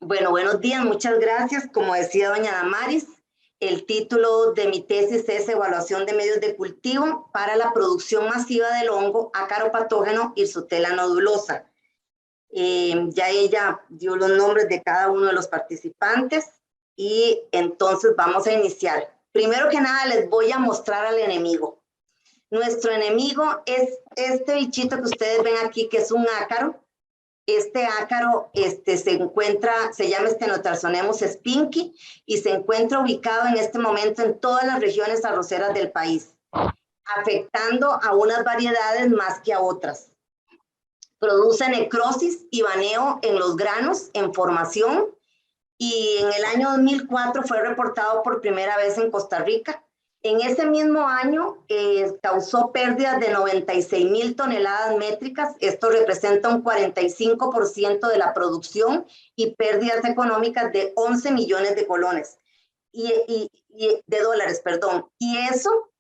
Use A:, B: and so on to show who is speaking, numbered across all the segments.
A: Bueno, buenos días, muchas gracias. Como decía doña Damaris, el título de mi tesis es Evaluación de medios de cultivo para la producción masiva del hongo ácaro patógeno Hirsutela nodulosa. Ya ella dio los nombres de cada uno de los participantes y entonces vamos a iniciar. Primero que nada les voy a mostrar al enemigo. Nuestro enemigo es este bichito que ustedes ven aquí, que es un ácaro. Este ácaro se llama Stenotarsonemos spinki y se encuentra ubicado en este momento en todas las regiones arroceras del país, afectando a unas variedades más que a otras. Produce necrosis y baneo en los granos en formación y en el año 2004 fue reportado por primera vez en Costa Rica. En ese mismo año causó pérdidas de 96,000 toneladas métricas. Esto representa un 45% de la producción y pérdidas económicas de 11 millones de colones de dólares, perdón. Y eso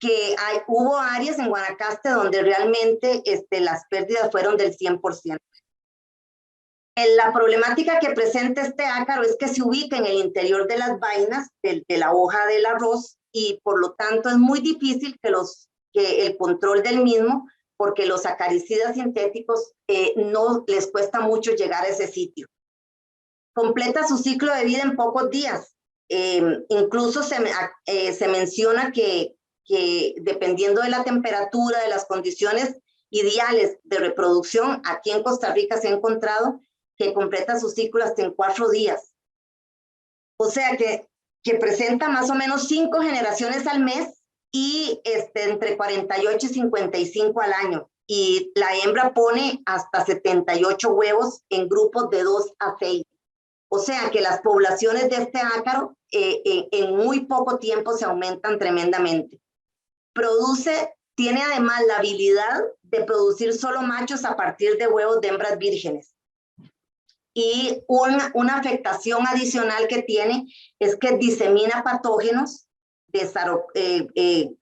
A: que hubo áreas en Guanacaste donde realmente las pérdidas fueron del 100%. La problemática que presenta este ácaro es que se ubica en el interior de las vainas de la hoja del arroz y por lo tanto es muy difícil que el control del mismo, porque los acaricidas sintéticos no les cuesta mucho llegar a ese sitio. Completa su ciclo de vida en pocos días. Incluso se menciona que dependiendo de la temperatura, de las condiciones ideales de reproducción, aquí en Costa Rica se ha encontrado que completa su ciclo hasta en 4 días. O sea que presenta más o menos 5 generaciones al mes y entre 48 y 55 al año. Y la hembra pone hasta 78 huevos en grupos de 2 a 6. O sea que las poblaciones de este ácaro en muy poco tiempo se aumentan tremendamente. Tiene además la habilidad de producir solo machos a partir de huevos de hembras vírgenes. Y una afectación adicional que tiene es que disemina patógenos de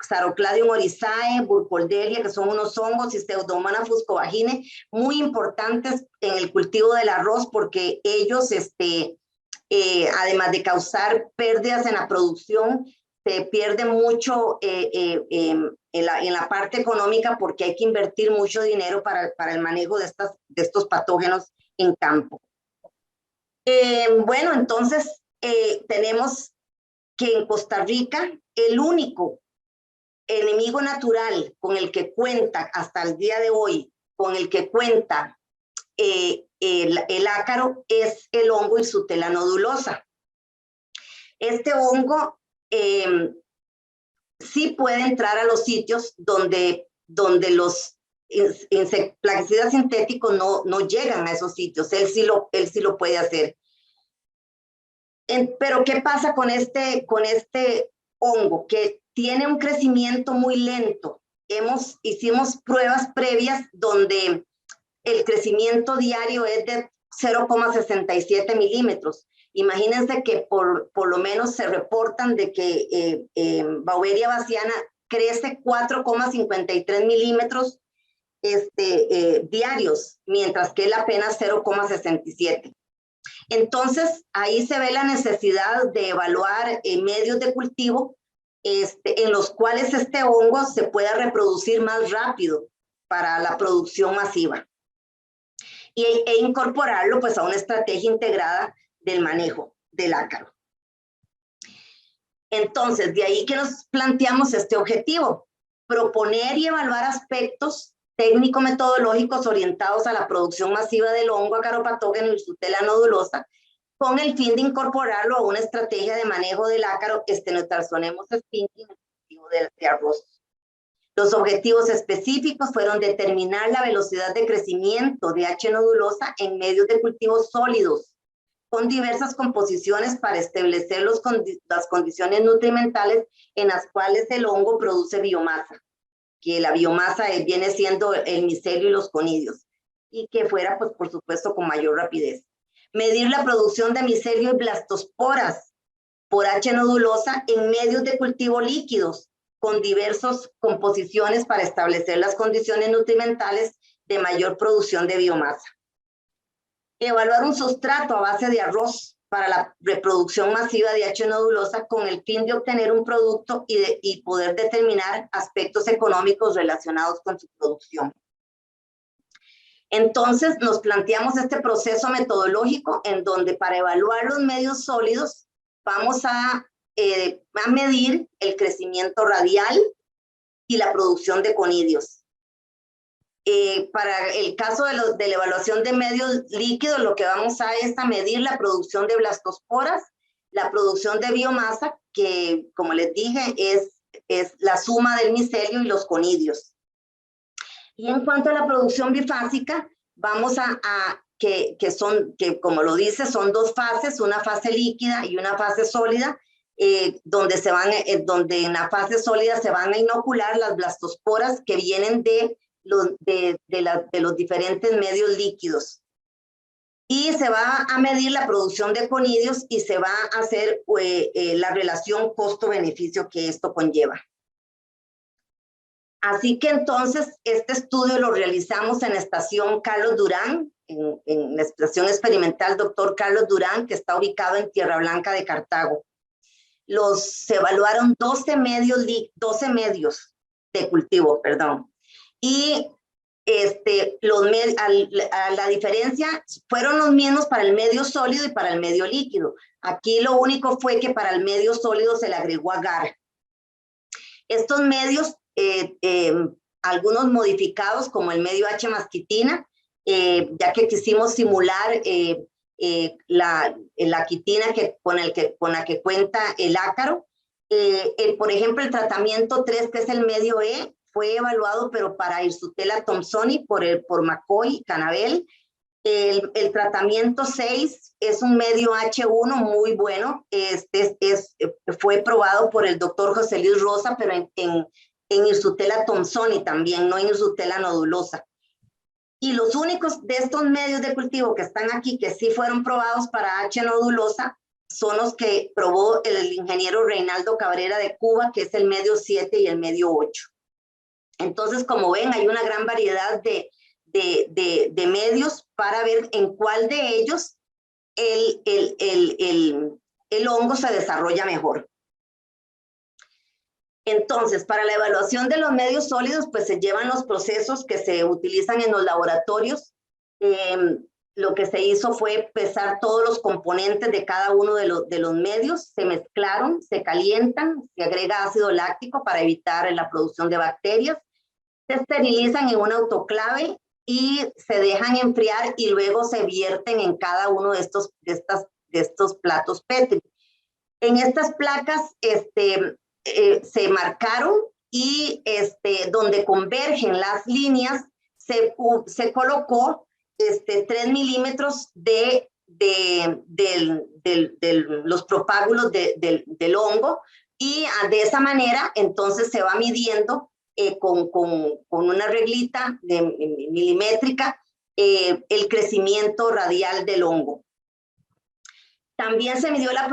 A: Sarocladium oryzae, Burkholderia, que son unos hongos, y Pseudomonas fuscovaginae, muy importantes en el cultivo del arroz porque ellos, además de causar pérdidas en la producción, se pierde mucho en la parte económica porque hay que invertir mucho dinero para el manejo de estos patógenos en campo. Bueno, entonces tenemos que en Costa Rica el único enemigo natural con el que cuenta hasta el día de hoy, con el que cuenta el ácaro es el hongo Hirsutela nodulosa. Este hongo sí puede entrar a los sitios donde los plaguicidas sintéticos no llegan a esos sitios. Él sí lo puede hacer. Pero ¿qué pasa con este hongo? Que tiene un crecimiento muy lento. Hicimos pruebas previas donde el crecimiento diario es de 0,67 milímetros. Imagínense que por lo menos se reportan de que Beauveria bassiana crece 4,53 milímetros diarios, mientras que él apenas 0,67. Entonces, ahí se ve la necesidad de evaluar medios de cultivo en los cuales este hongo se pueda reproducir más rápido para la producción masiva e incorporarlo pues a una estrategia integrada del manejo del ácaro. Entonces, de ahí que nos planteamos este objetivo, proponer y evaluar aspectos técnico-metodológicos orientados a la producción masiva del hongo ácaro patógeno Hirsutela nodulosa, con el fin de incorporarlo a una estrategia de manejo del ácaro Stenotarsonemos spinki en el cultivo de arroz. Los objetivos específicos fueron determinar la velocidad de crecimiento de H. nodulosa en medios de cultivo sólidos, con diversas composiciones para establecer las condiciones nutrimentales en las cuales el hongo produce biomasa, que la biomasa viene siendo el micelio y los conidios, y que fuera, pues, por supuesto, con mayor rapidez. Medir la producción de micelio y blastosporas por H. nodulosa en medios de cultivo líquidos, con diversas composiciones para establecer las condiciones nutrimentales de mayor producción de biomasa. Evaluar un sustrato a base de arroz para la reproducción masiva de H. nodulosa con el fin de obtener un producto y poder determinar aspectos económicos relacionados con su producción. Entonces nos planteamos este proceso metodológico en donde para evaluar los medios sólidos vamos a medir el crecimiento radial y la producción de conidios. Para el caso de la evaluación de medios líquidos, lo que vamos a es a medir la producción de blastosporas, la producción de biomasa, que como les dije es la suma del micelio y los conidios. Y en cuanto a la producción bifásica, vamos que como lo dice, son dos fases, una fase líquida y una fase sólida, donde en la fase sólida se van a inocular las blastosporas que vienen de los diferentes medios líquidos. Y se va a medir la producción de conidios y se va a hacer la relación costo-beneficio que esto conlleva. Así que entonces este estudio lo realizamos en la estación Carlos Durán, en la estación experimental Dr. Carlos Durán, que está ubicado en Tierra Blanca de Cartago. Se evaluaron 12 medios de cultivo, perdón. Y la diferencia fueron los mismos para el medio sólido y para el medio líquido. Aquí lo único fue que para el medio sólido se le agregó agar. Estos medios, algunos modificados como el medio H-masquitina, ya que quisimos simular la quitina con la que cuenta el ácaro. Por ejemplo, el tratamiento 3, que es el medio E, fue evaluado, pero para Irsutela thomsoni por McCoy y Canabel. El tratamiento 6 es un medio H1 muy bueno. Fue probado por el doctor José Luis Rosa, pero en Irsutela thomsoni también, no en Irsutela nodulosa. Y los únicos de estos medios de cultivo que están aquí, que sí fueron probados para H. nodulosa, son los que probó el ingeniero Reinaldo Cabrera de Cuba, que es el medio 7 y el medio 8. Entonces, como ven, hay una gran variedad de medios para ver en cuál de ellos el hongo se desarrolla mejor. Entonces, para la evaluación de los medios sólidos, pues se llevan los procesos que se utilizan en los laboratorios. Lo que se hizo fue pesar todos los componentes de cada uno de los medios, se mezclaron, se calientan, se agrega ácido láctico para evitar la producción de bacterias, se esterilizan en un autoclave y se dejan enfriar y luego se vierten en cada uno de estos platos Petri. En estas placas se marcaron y donde convergen las líneas se colocó 3 milímetros de los propágulos del hongo, y de esa manera entonces se va midiendo con una reglita milimétrica el crecimiento radial del hongo. También se midió la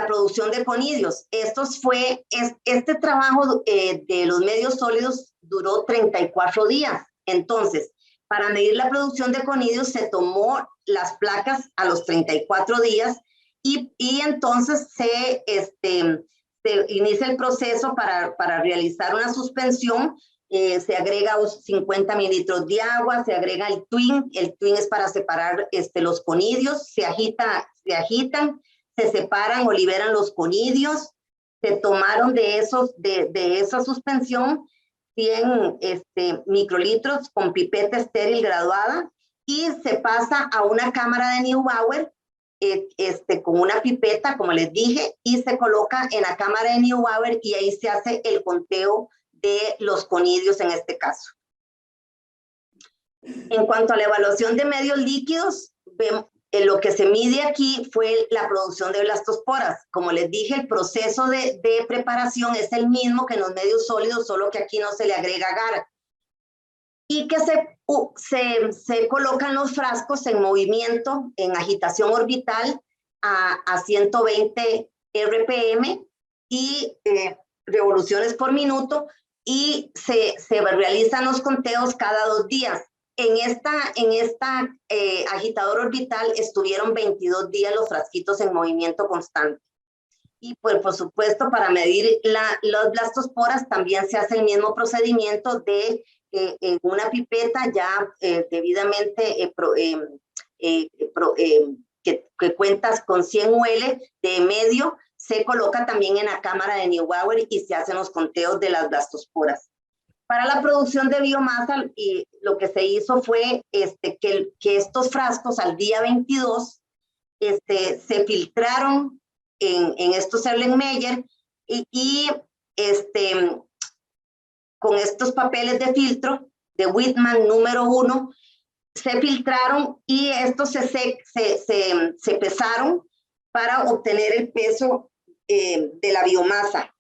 A: producción de conidios. Este trabajo de los medios sólidos duró 34 días. Entonces, para medir la producción de conidios se tomó las placas a los 34 días y entonces se inicia el proceso para realizar una suspensión. Se agrega 50 mililitros de agua, se agrega el twin es para separar los conidios, se agitan, se separan o liberan los conidios, se tomaron de esa suspensión 100 microlitros con pipeta estéril graduada y se pasa a una cámara de Neubauer con una pipeta, como les dije, y se coloca en la cámara de Neubauer y ahí se hace el conteo de los conidios en este caso. En cuanto a la evaluación de medios líquidos, lo que se mide aquí fue la producción de blastosporas. Como les dije, el proceso de preparación es el mismo que en los medios sólidos, solo que aquí no se le agrega agar. Y que se colocan los frascos en movimiento, en agitación orbital a 120 RPM y revoluciones por minuto, y se realizan los conteos cada 2 días. En esta agitador orbital estuvieron 22 días los frasquitos en movimiento constante. Y pues, por supuesto, para medir los blastosporas también se hace el mismo procedimiento de en una pipeta ya debidamente que cuentas con 100 UL de medio, se coloca también en la cámara de Neubauer y se hacen los conteos de las blastosporas. Para la producción de biomasa, y lo que se hizo fue que estos frascos al día 22 se filtraron en estos Erlenmeyer y con estos papeles de filtro de Whitman número 1 se filtraron y estos se pesaron para obtener el peso de la biomasa.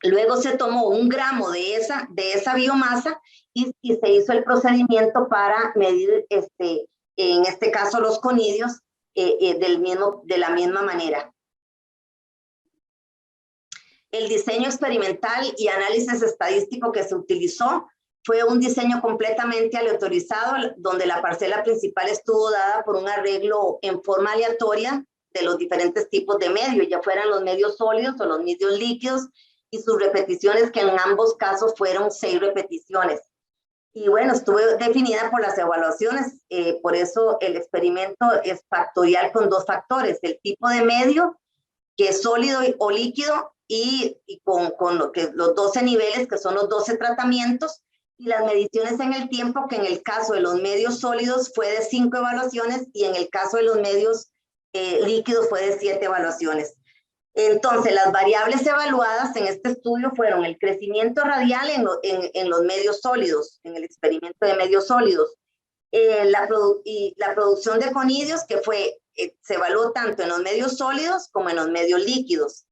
A: Luego se tomó 1 gramo de esa biomasa y se hizo el procedimiento para medir, en este caso, los conidios de la misma manera. El diseño experimental y análisis estadístico que se utilizó fue un diseño completamente aleatorizado, donde la parcela principal estuvo dada por un arreglo en forma aleatoria de los diferentes tipos de medios, ya fueran los medios sólidos o los medios líquidos, y sus repeticiones, que en ambos casos fueron 6 repeticiones. Y bueno, estuvo definida por las evaluaciones, por eso el experimento es factorial con 2 factores, el tipo de medio, que es sólido o líquido, y con los 12 niveles, que son los 12 tratamientos, y las mediciones en el tiempo, que en el caso de los medios sólidos fue de 5 evaluaciones, y en el caso de los medios líquidos fue de 7 evaluaciones. Entonces, las variables evaluadas en este estudio fueron el crecimiento radial en los medios sólidos, en el experimento de medios sólidos, la producción de conidios, que se evaluó tanto en los medios sólidos como en los medios líquidos,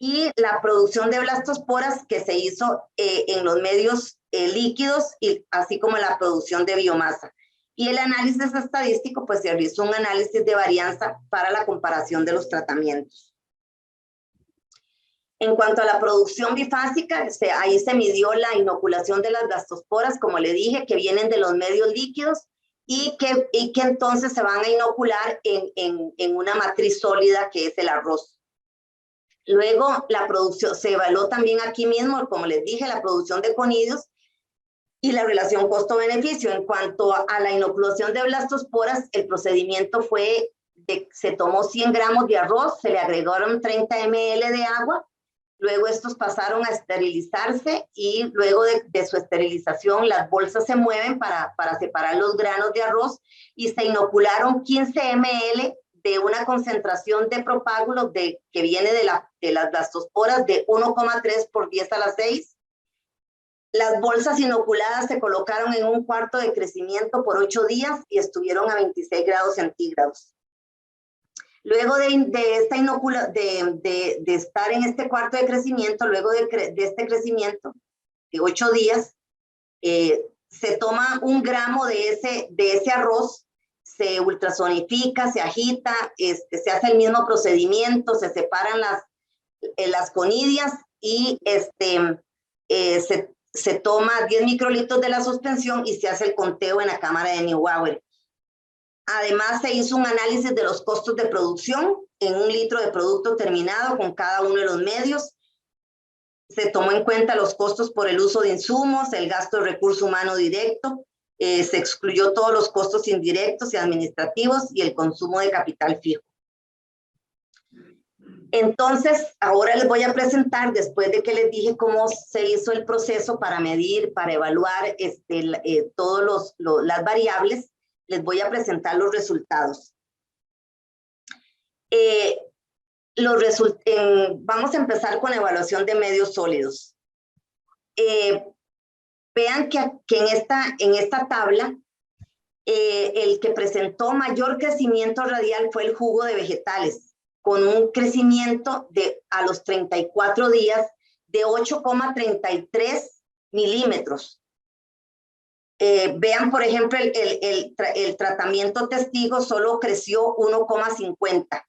A: y la producción de blastosporas, que se hizo en los medios líquidos, y así como la producción de biomasa. Y el análisis estadístico, pues se realizó un análisis de varianza para la comparación de los tratamientos. En cuanto a la producción bifásica, ahí se midió la inoculación de las blastosporas, como le dije, que vienen de los medios líquidos y que entonces se van a inocular en una matriz sólida que es el arroz. Luego, la producción, se evaluó también aquí mismo, como les dije, la producción de conidios y la relación costo-beneficio. En cuanto a la inoculación de blastosporas, el procedimiento fue se tomó 100 gramos de arroz, se le agregaron 30 ml de agua. Luego estos pasaron a esterilizarse y luego de su esterilización las bolsas se mueven para separar los granos de arroz y se inocularon 15 ml de una concentración de propágulos que viene de las blastosporas de 1,3 por 10 a la 6. Las bolsas inoculadas se colocaron en un cuarto de crecimiento por 8 días y estuvieron a 26 grados centígrados. Luego de estar en este cuarto de crecimiento, luego de este crecimiento de 8 días, se toma 1 gramo de ese arroz, se ultrasonifica, se agita, se hace el mismo procedimiento, se separan las conidias y se toma 10 microlitros de la suspensión y se hace el conteo en la cámara de Neubauer. Además, se hizo un análisis de los costos de producción en 1 litro de producto terminado con cada uno de los medios. Se tomó en cuenta los costos por el uso de insumos, el gasto de recurso humano directo, se excluyó todos los costos indirectos y administrativos y el consumo de capital fijo. Entonces, ahora les voy a presentar, después de que les dije cómo se hizo el proceso para medir, para evaluar todas las variables, les voy a presentar los resultados. Vamos a empezar con evaluación de medios sólidos. Vean que en esta tabla, el que presentó mayor crecimiento radial fue el jugo de vegetales, con un crecimiento a los 34 días de 8,33 milímetros. Vean, por ejemplo, el tratamiento testigo solo creció 1,50.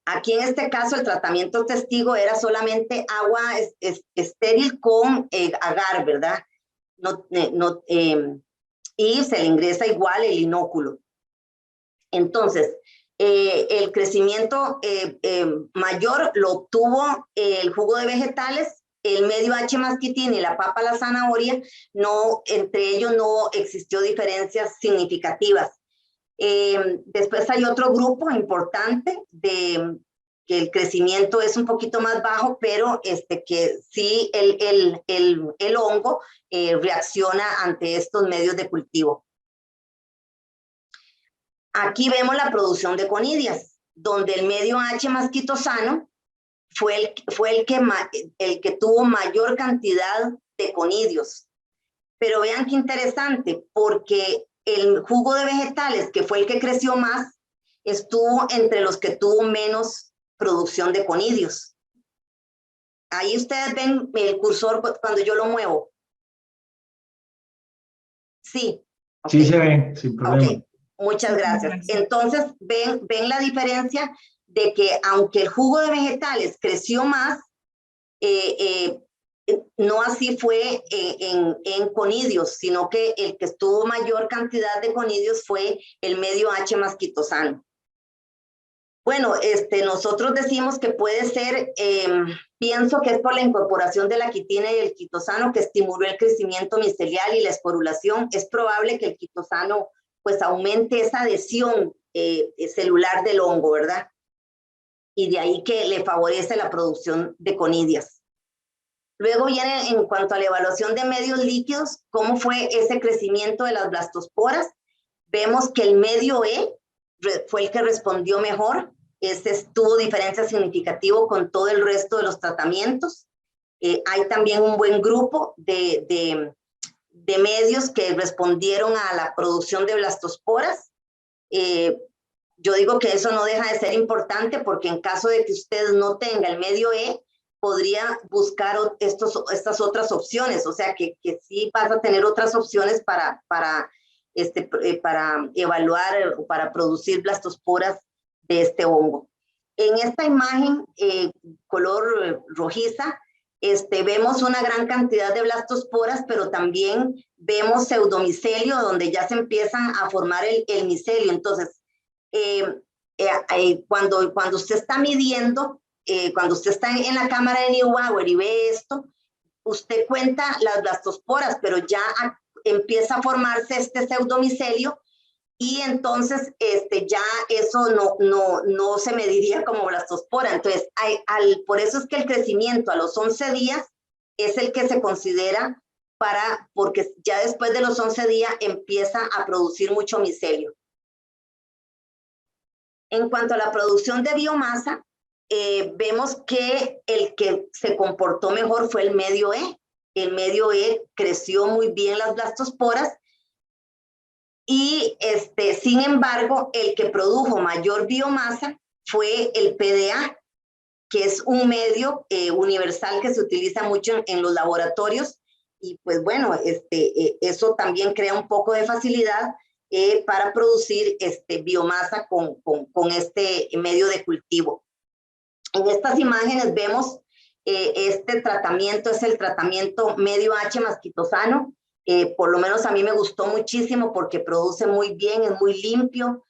A: Aquí en este caso el tratamiento testigo era solamente agua estéril con agar, ¿verdad? y se le ingresa igual el inóculo. Entonces, el crecimiento mayor lo obtuvo el jugo de vegetales, el medio H. masquitini y la papa a la zanahoria. No, entre ellos no existió diferencias significativas. Después hay otro grupo importante de que el crecimiento es un poquito más bajo, pero que sí el hongo reacciona ante estos medios de cultivo. Aquí vemos la producción de conidias, donde el medio H. masquitosano fue el que tuvo mayor cantidad de conidios. Pero vean qué interesante, porque el jugo de vegetales, que fue el que creció más, estuvo entre los que tuvo menos producción de conidios. Ahí ustedes ven el cursor cuando yo lo muevo. Sí.
B: Okay. Sí se ve, sin problema.
A: Okay. Muchas gracias. Entonces, ven la diferencia de que aunque el jugo de vegetales creció más, no así fue en conidios, sino que el que tuvo mayor cantidad de conidios fue el medio H. masquitosano. Bueno, nosotros decimos que puede ser, pienso que es por la incorporación de la quitina y el quitosano que estimuló el crecimiento micelial y la esporulación. Es probable que el quitosano pues aumente esa adhesión celular del hongo, ¿verdad? Y de ahí que le favorece la producción de conidias. Luego viene en cuanto a la evaluación de medios líquidos, cómo fue ese crecimiento de las blastosporas. Vemos que el medio E fue el que respondió mejor. Tuvo diferencia significativa con todo el resto de los tratamientos. Hay también un buen grupo de medios que respondieron a la producción de blastosporas. Yo digo que eso no deja de ser importante porque en caso de que usted no tenga el medio E, podría buscar estas otras opciones, o sea que sí vas a tener otras opciones para evaluar o para producir blastosporas de este hongo. En esta imagen color rojiza, vemos una gran cantidad de blastosporas, pero también vemos pseudomicelio donde ya se empiezan a formar el micelio. Entonces, cuando usted está midiendo, cuando usted está en la cámara de Neubauer y ve esto, usted cuenta las blastosporas, pero ya empieza a formarse este pseudomicelio y entonces ya eso no se mediría como blastospora. Entonces, por eso es que el crecimiento a los 11 días es el que se considera porque ya después de los 11 días empieza a producir mucho micelio. En cuanto a la producción de biomasa, vemos que el que se comportó mejor fue el medio E. El medio E creció muy bien las blastosporas y sin embargo el que produjo mayor biomasa fue el PDA, que es un medio universal que se utiliza mucho en los laboratorios y pues bueno, eso también crea un poco de facilidad para producir biomasa con este medio de cultivo. En estas imágenes vemos este tratamiento, es el tratamiento medio H. masquitosano. Por lo menos a mí me gustó muchísimo porque produce muy bien, es muy limpio,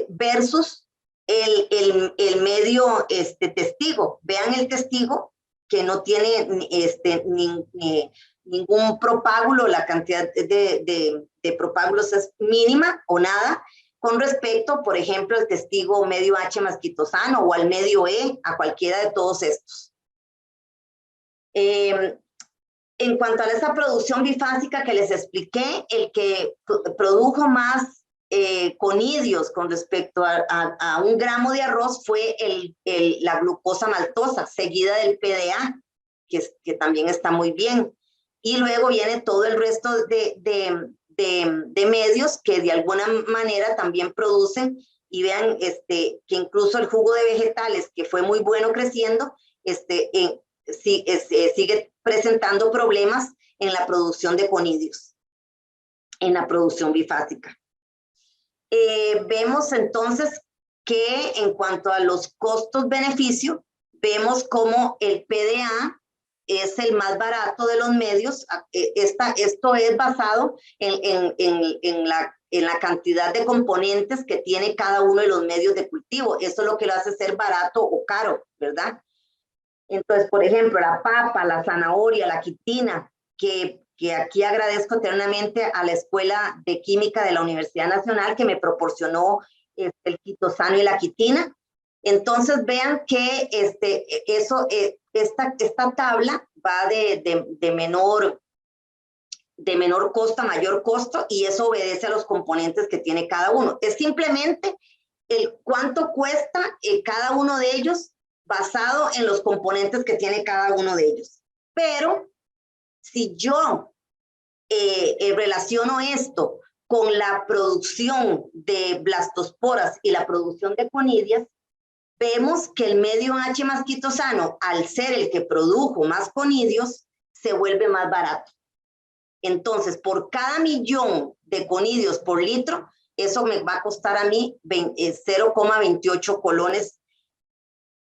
A: versus el medio testigo. Vean el testigo que no tiene ningún propágulo, la cantidad de propágulos es mínima o nada, con respecto, por ejemplo, al testigo medio H. masquitosano o al medio E, a cualquiera de todos estos. En cuanto a esa producción bifásica que les expliqué, el que produjo más conidios con respecto a 1 gramo de arroz fue la glucosa maltosa, seguida del PDA, que también está muy bien. Y luego viene todo el resto de medios que de alguna manera también producen, y vean que incluso el jugo de vegetales, que fue muy bueno creciendo, sigue presentando problemas en la producción de conidios, en la producción bifásica. Vemos entonces que en cuanto a los costos-beneficio, vemos como el PDA es el más barato de los medios. Esto es basado en la cantidad de componentes que tiene cada uno de los medios de cultivo. Eso es lo que lo hace ser barato o caro, ¿verdad? Entonces, por ejemplo, la papa, la zanahoria, la quitina, que aquí agradezco eternamente a la Escuela de Química de la Universidad Nacional que me proporcionó el quitosano y la quitina. Entonces vean que esta tabla va de menor costo a mayor costo, y eso obedece a los componentes que tiene cada uno. Es simplemente cuánto cuesta cada uno de ellos basado en los componentes que tiene cada uno de ellos. Pero si yo relaciono esto con la producción de blastosporas y la producción de conidias, vemos que el medio H más quitosano, al ser el que produjo más conidios, se vuelve más barato. Entonces, por cada millón de conidios por litro, eso me va a costar a mí 0,28 colones.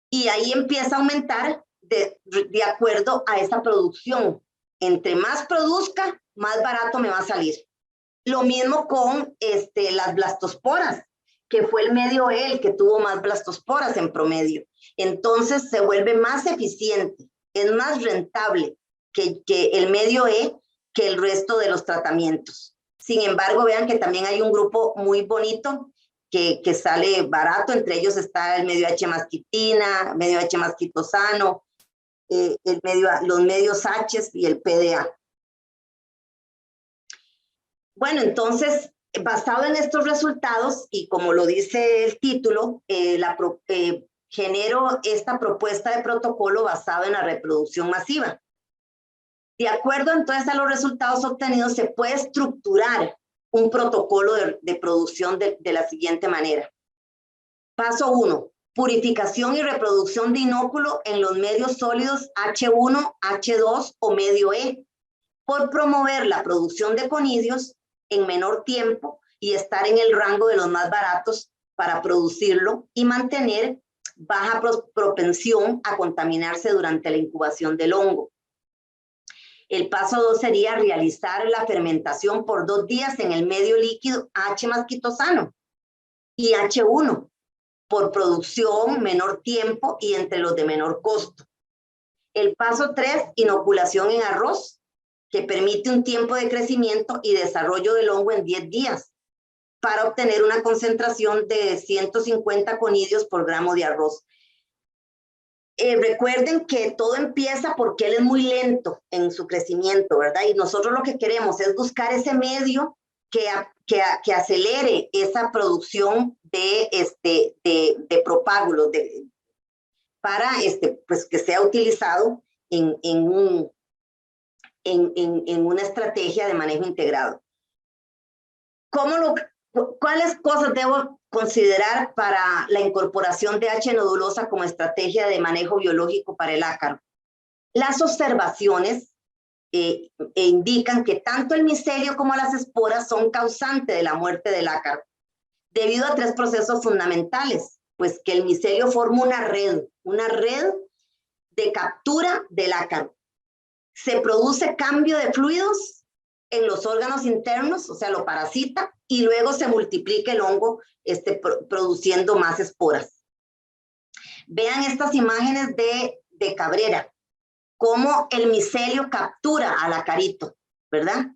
A: Y ahí empieza a aumentar de acuerdo a esa producción. Entre más produzca, más barato me va a salir. Lo mismo con las blastosporas, que fue el medio E el que tuvo más blastosporas en promedio. Entonces se vuelve más eficiente, es más rentable que el medio E que el resto de los tratamientos. Sin embargo, vean que también hay un grupo muy bonito que sale barato. Entre ellos está el medio H más quitina, medio H más quitosano, los medios H y el PDA. Bueno, entonces, basado en estos resultados, y como lo dice el título, genero esta propuesta de protocolo basado en la reproducción masiva. De acuerdo entonces a los resultados obtenidos, se puede estructurar un protocolo de producción de la siguiente manera. Paso 1, purificación y reproducción de inóculo en los medios sólidos H1, H2 o medio E, por promover la producción de conidios en menor tiempo y estar en el rango de los más baratos para producirlo y mantener baja propensión a contaminarse durante la incubación del hongo. El paso 2 sería realizar la fermentación por 2 días en el medio líquido H más quitosano y H1 por producción, menor tiempo y entre los de menor costo. El paso 3, inoculación en arroz, que permite un tiempo de crecimiento y desarrollo del hongo en 10 días para obtener una concentración de 150 conidios por gramo de arroz. Recuerden que todo empieza porque él es muy lento en su crecimiento, ¿verdad? Y nosotros lo que queremos es buscar ese medio que acelere esa producción de propágulos para pues que sea utilizado en una estrategia de manejo integrado. ¿Cuáles cosas debo considerar para la incorporación de H nodulosa como estrategia de manejo biológico para el ácaro? Las observaciones indican que tanto el micelio como las esporas son causantes de la muerte del ácaro, debido a 3 procesos fundamentales. Pues que el micelio forma una red de captura del ácaro. Se produce cambio de fluidos en los órganos internos, o sea, lo parasita, y luego se multiplica el hongo produciendo más esporas. Vean estas imágenes de Cabrera, cómo el micelio captura al acarito, ¿verdad?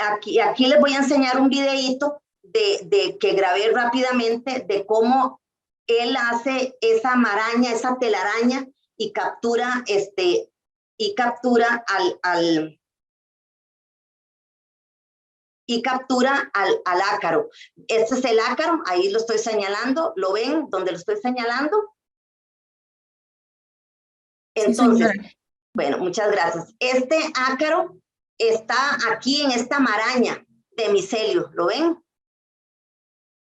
A: Aquí les voy a enseñar un videíto que grabé rápidamente de cómo él hace esa maraña, esa telaraña, y captura al ácaro. Este es el ácaro, ahí lo estoy señalando, ¿lo ven donde lo estoy señalando? Entonces, sí, bueno, muchas gracias. Este ácaro está aquí en esta maraña de micelio, ¿lo ven?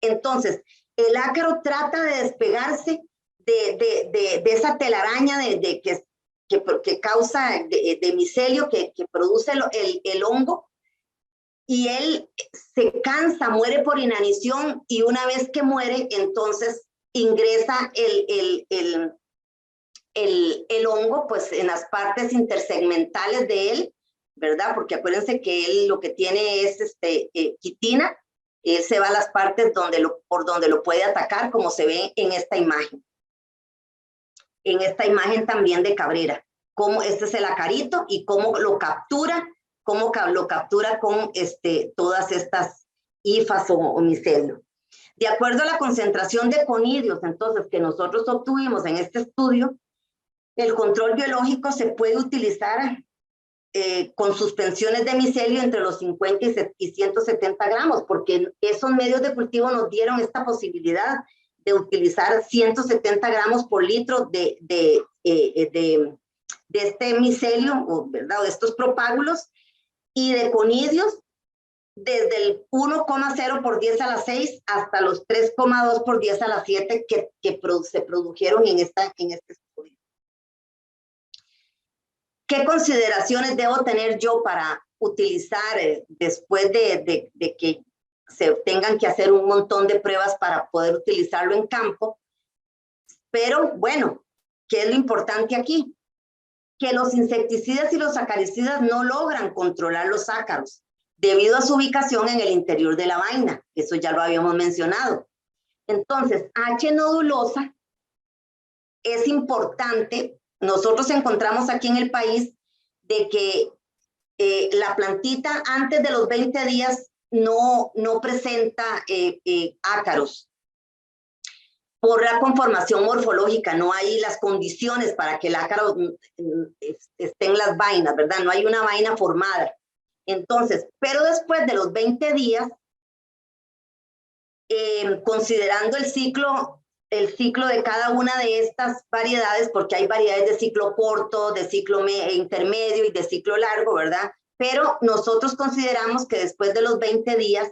A: Entonces, el ácaro trata de despegarse de esa telaraña que causa de micelio, que produce el hongo, y él se cansa, muere por inanición, y una vez que muere, entonces ingresa el hongo, pues en las partes intersegmentales de él, ¿verdad? Porque acuérdense que él lo que tiene es quitina, él se va a las partes por donde lo puede atacar, como se ve en esta imagen. En esta imagen también de Cabrera, como este es el acarito y cómo lo captura, con todas estas hifas o micelio. De acuerdo a la concentración de conidios, entonces, que nosotros obtuvimos en este estudio, el control biológico se puede utilizar con suspensiones de micelio entre los 50 y 170 gramos, porque esos medios de cultivo nos dieron esta posibilidad de utilizar 170 gramos por litro de este micelio, ¿verdad? O de estos propágulos, y de conidios desde el 1,0 por 10 a la 6 hasta los 3,2 por 10 a la 7 que se produjeron en este estudio. ¿Qué consideraciones debo tener yo para utilizar después de que se tengan que hacer un montón de pruebas para poder utilizarlo en campo? Pero bueno, ¿qué es lo importante aquí? Que los insecticidas y los acaricidas no logran controlar los ácaros debido a su ubicación en el interior de la vaina. Eso ya lo habíamos mencionado. Entonces, H. nodulosa es importante. Nosotros encontramos aquí en el país de que la plantita antes de los 20 días no presenta ácaros. Por la conformación morfológica, no hay las condiciones para que el ácaro esté en las vainas, ¿verdad? No hay una vaina formada. Entonces, pero después de los 20 días, considerando el ciclo de cada una de estas variedades, porque hay variedades de ciclo corto, de ciclo intermedio y de ciclo largo, ¿verdad? Pero nosotros consideramos que después de los 20 días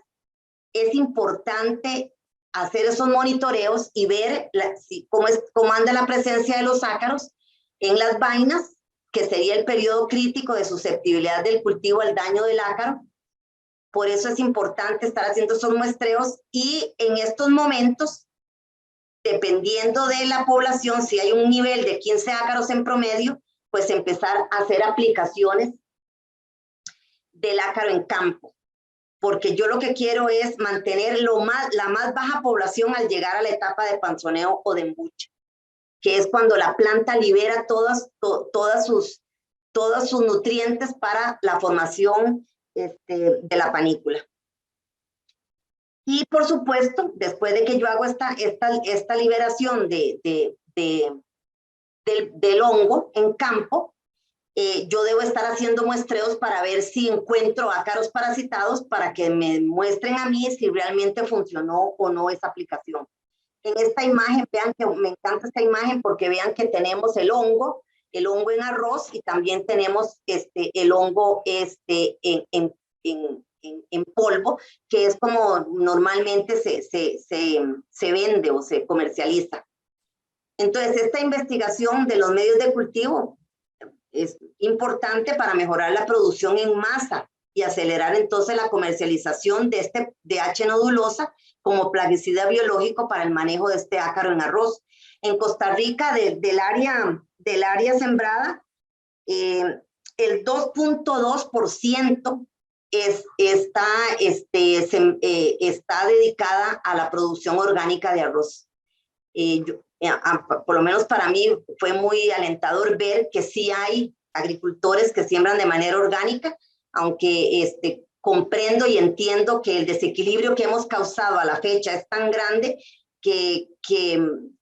A: es importante hacer esos monitoreos y ver cómo anda la presencia de los ácaros en las vainas, que sería el periodo crítico de susceptibilidad del cultivo al daño del ácaro. Por eso es importante estar haciendo esos muestreos y en estos momentos, dependiendo de la población, si hay un nivel de 15 ácaros en promedio, pues empezar a hacer aplicaciones del ácaro en campo. Porque yo lo que quiero es mantener la más baja población al llegar a la etapa de panzoneo o de embuche, que es cuando la planta libera todos sus nutrientes para la formación de la panícula. Y por supuesto, después de que yo hago esta liberación del hongo en campo, yo debo estar haciendo muestreos para ver si encuentro ácaros parasitados para que me muestren a mí si realmente funcionó o no esa aplicación. En esta imagen, vean que me encanta esta imagen porque vean que tenemos el hongo en arroz y también tenemos el hongo en polvo, que es como normalmente se vende o se comercializa. Entonces, esta investigación de los medios de cultivo es importante para mejorar la producción en masa y acelerar entonces la comercialización de H. nodulosa como plaguicida biológico para el manejo de este ácaro en arroz. En Costa Rica, del área sembrada, el 2,2% está dedicada a la producción orgánica de arroz. Por lo menos para mí fue muy alentador ver que sí hay agricultores que siembran de manera orgánica, aunque comprendo y entiendo que el desequilibrio que hemos causado a la fecha es tan grande que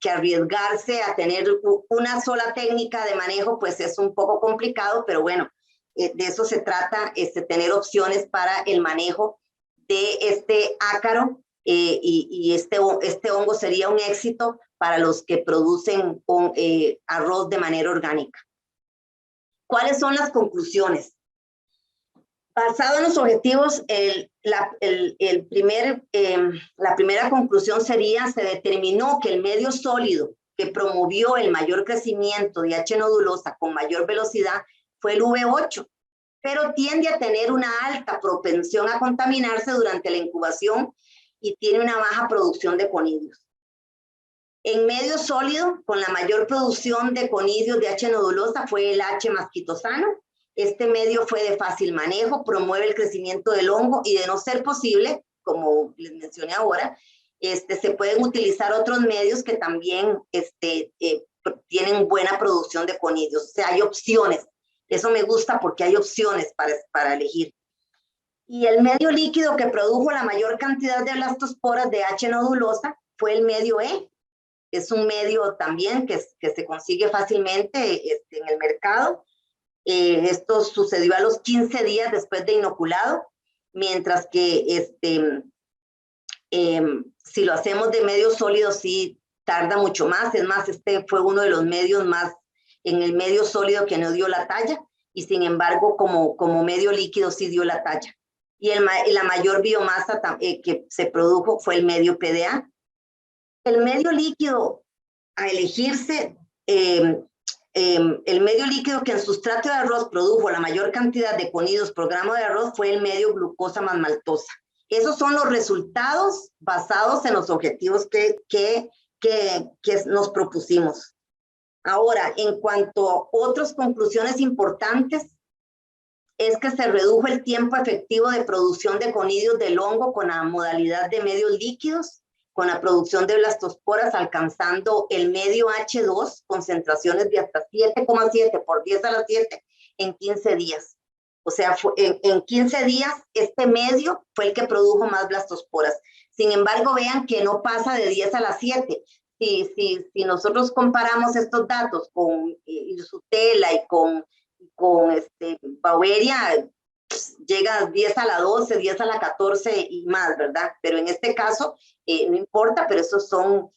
A: arriesgarse a tener una sola técnica de manejo pues es un poco complicado, pero bueno, de eso se trata, tener opciones para el manejo de este ácaro y este hongo sería un éxito para los que producen arroz de manera orgánica. ¿Cuáles son las conclusiones? Basado en los objetivos, la primera conclusión sería: se determinó que el medio sólido que promovió el mayor crecimiento de H. nodulosa con mayor velocidad fue el V8, pero tiende a tener una alta propensión a contaminarse durante la incubación y tiene una baja producción de conidios. En medio sólido, con la mayor producción de conidios de H. nodulosa fue el H. masquitosano. Este medio fue de fácil manejo, promueve el crecimiento del hongo y de no ser posible, como les mencioné ahora, se pueden utilizar otros medios que también tienen buena producción de conidios. O sea, hay opciones. Eso me gusta porque hay opciones para elegir. Y el medio líquido que produjo la mayor cantidad de blastosporas de H. nodulosa fue el medio E. Es un medio también que se consigue fácilmente en el mercado. Esto sucedió a los 15 días después de inoculado, mientras que si lo hacemos de medio sólido sí tarda mucho más. Es más, este fue uno de los medios más en el medio sólido que no dio la talla, y sin embargo como medio líquido sí dio la talla. Y la mayor biomasa que se produjo fue el medio PDA. El medio líquido a elegirse, el medio líquido que en sustrato de arroz produjo la mayor cantidad de conidios por gramo de arroz fue el medio glucosa más maltosa. Esos son los resultados basados en los objetivos que nos propusimos. Ahora, en cuanto a otras conclusiones importantes, es que se redujo el tiempo efectivo de producción de conidios del hongo con la modalidad de medios líquidos, con la producción de blastosporas alcanzando el medio H2, concentraciones de hasta 7,7 por 10 a la 7 en 15 días. O sea, en 15 días este medio fue el que produjo más blastosporas. Sin embargo, vean que no pasa de 10 a la 7. Si nosotros comparamos estos datos con Irsutela y con Beauveria, llega a 10 a la 12, 10 a la 14 y más, ¿verdad? Pero en este caso no importa, pero esos son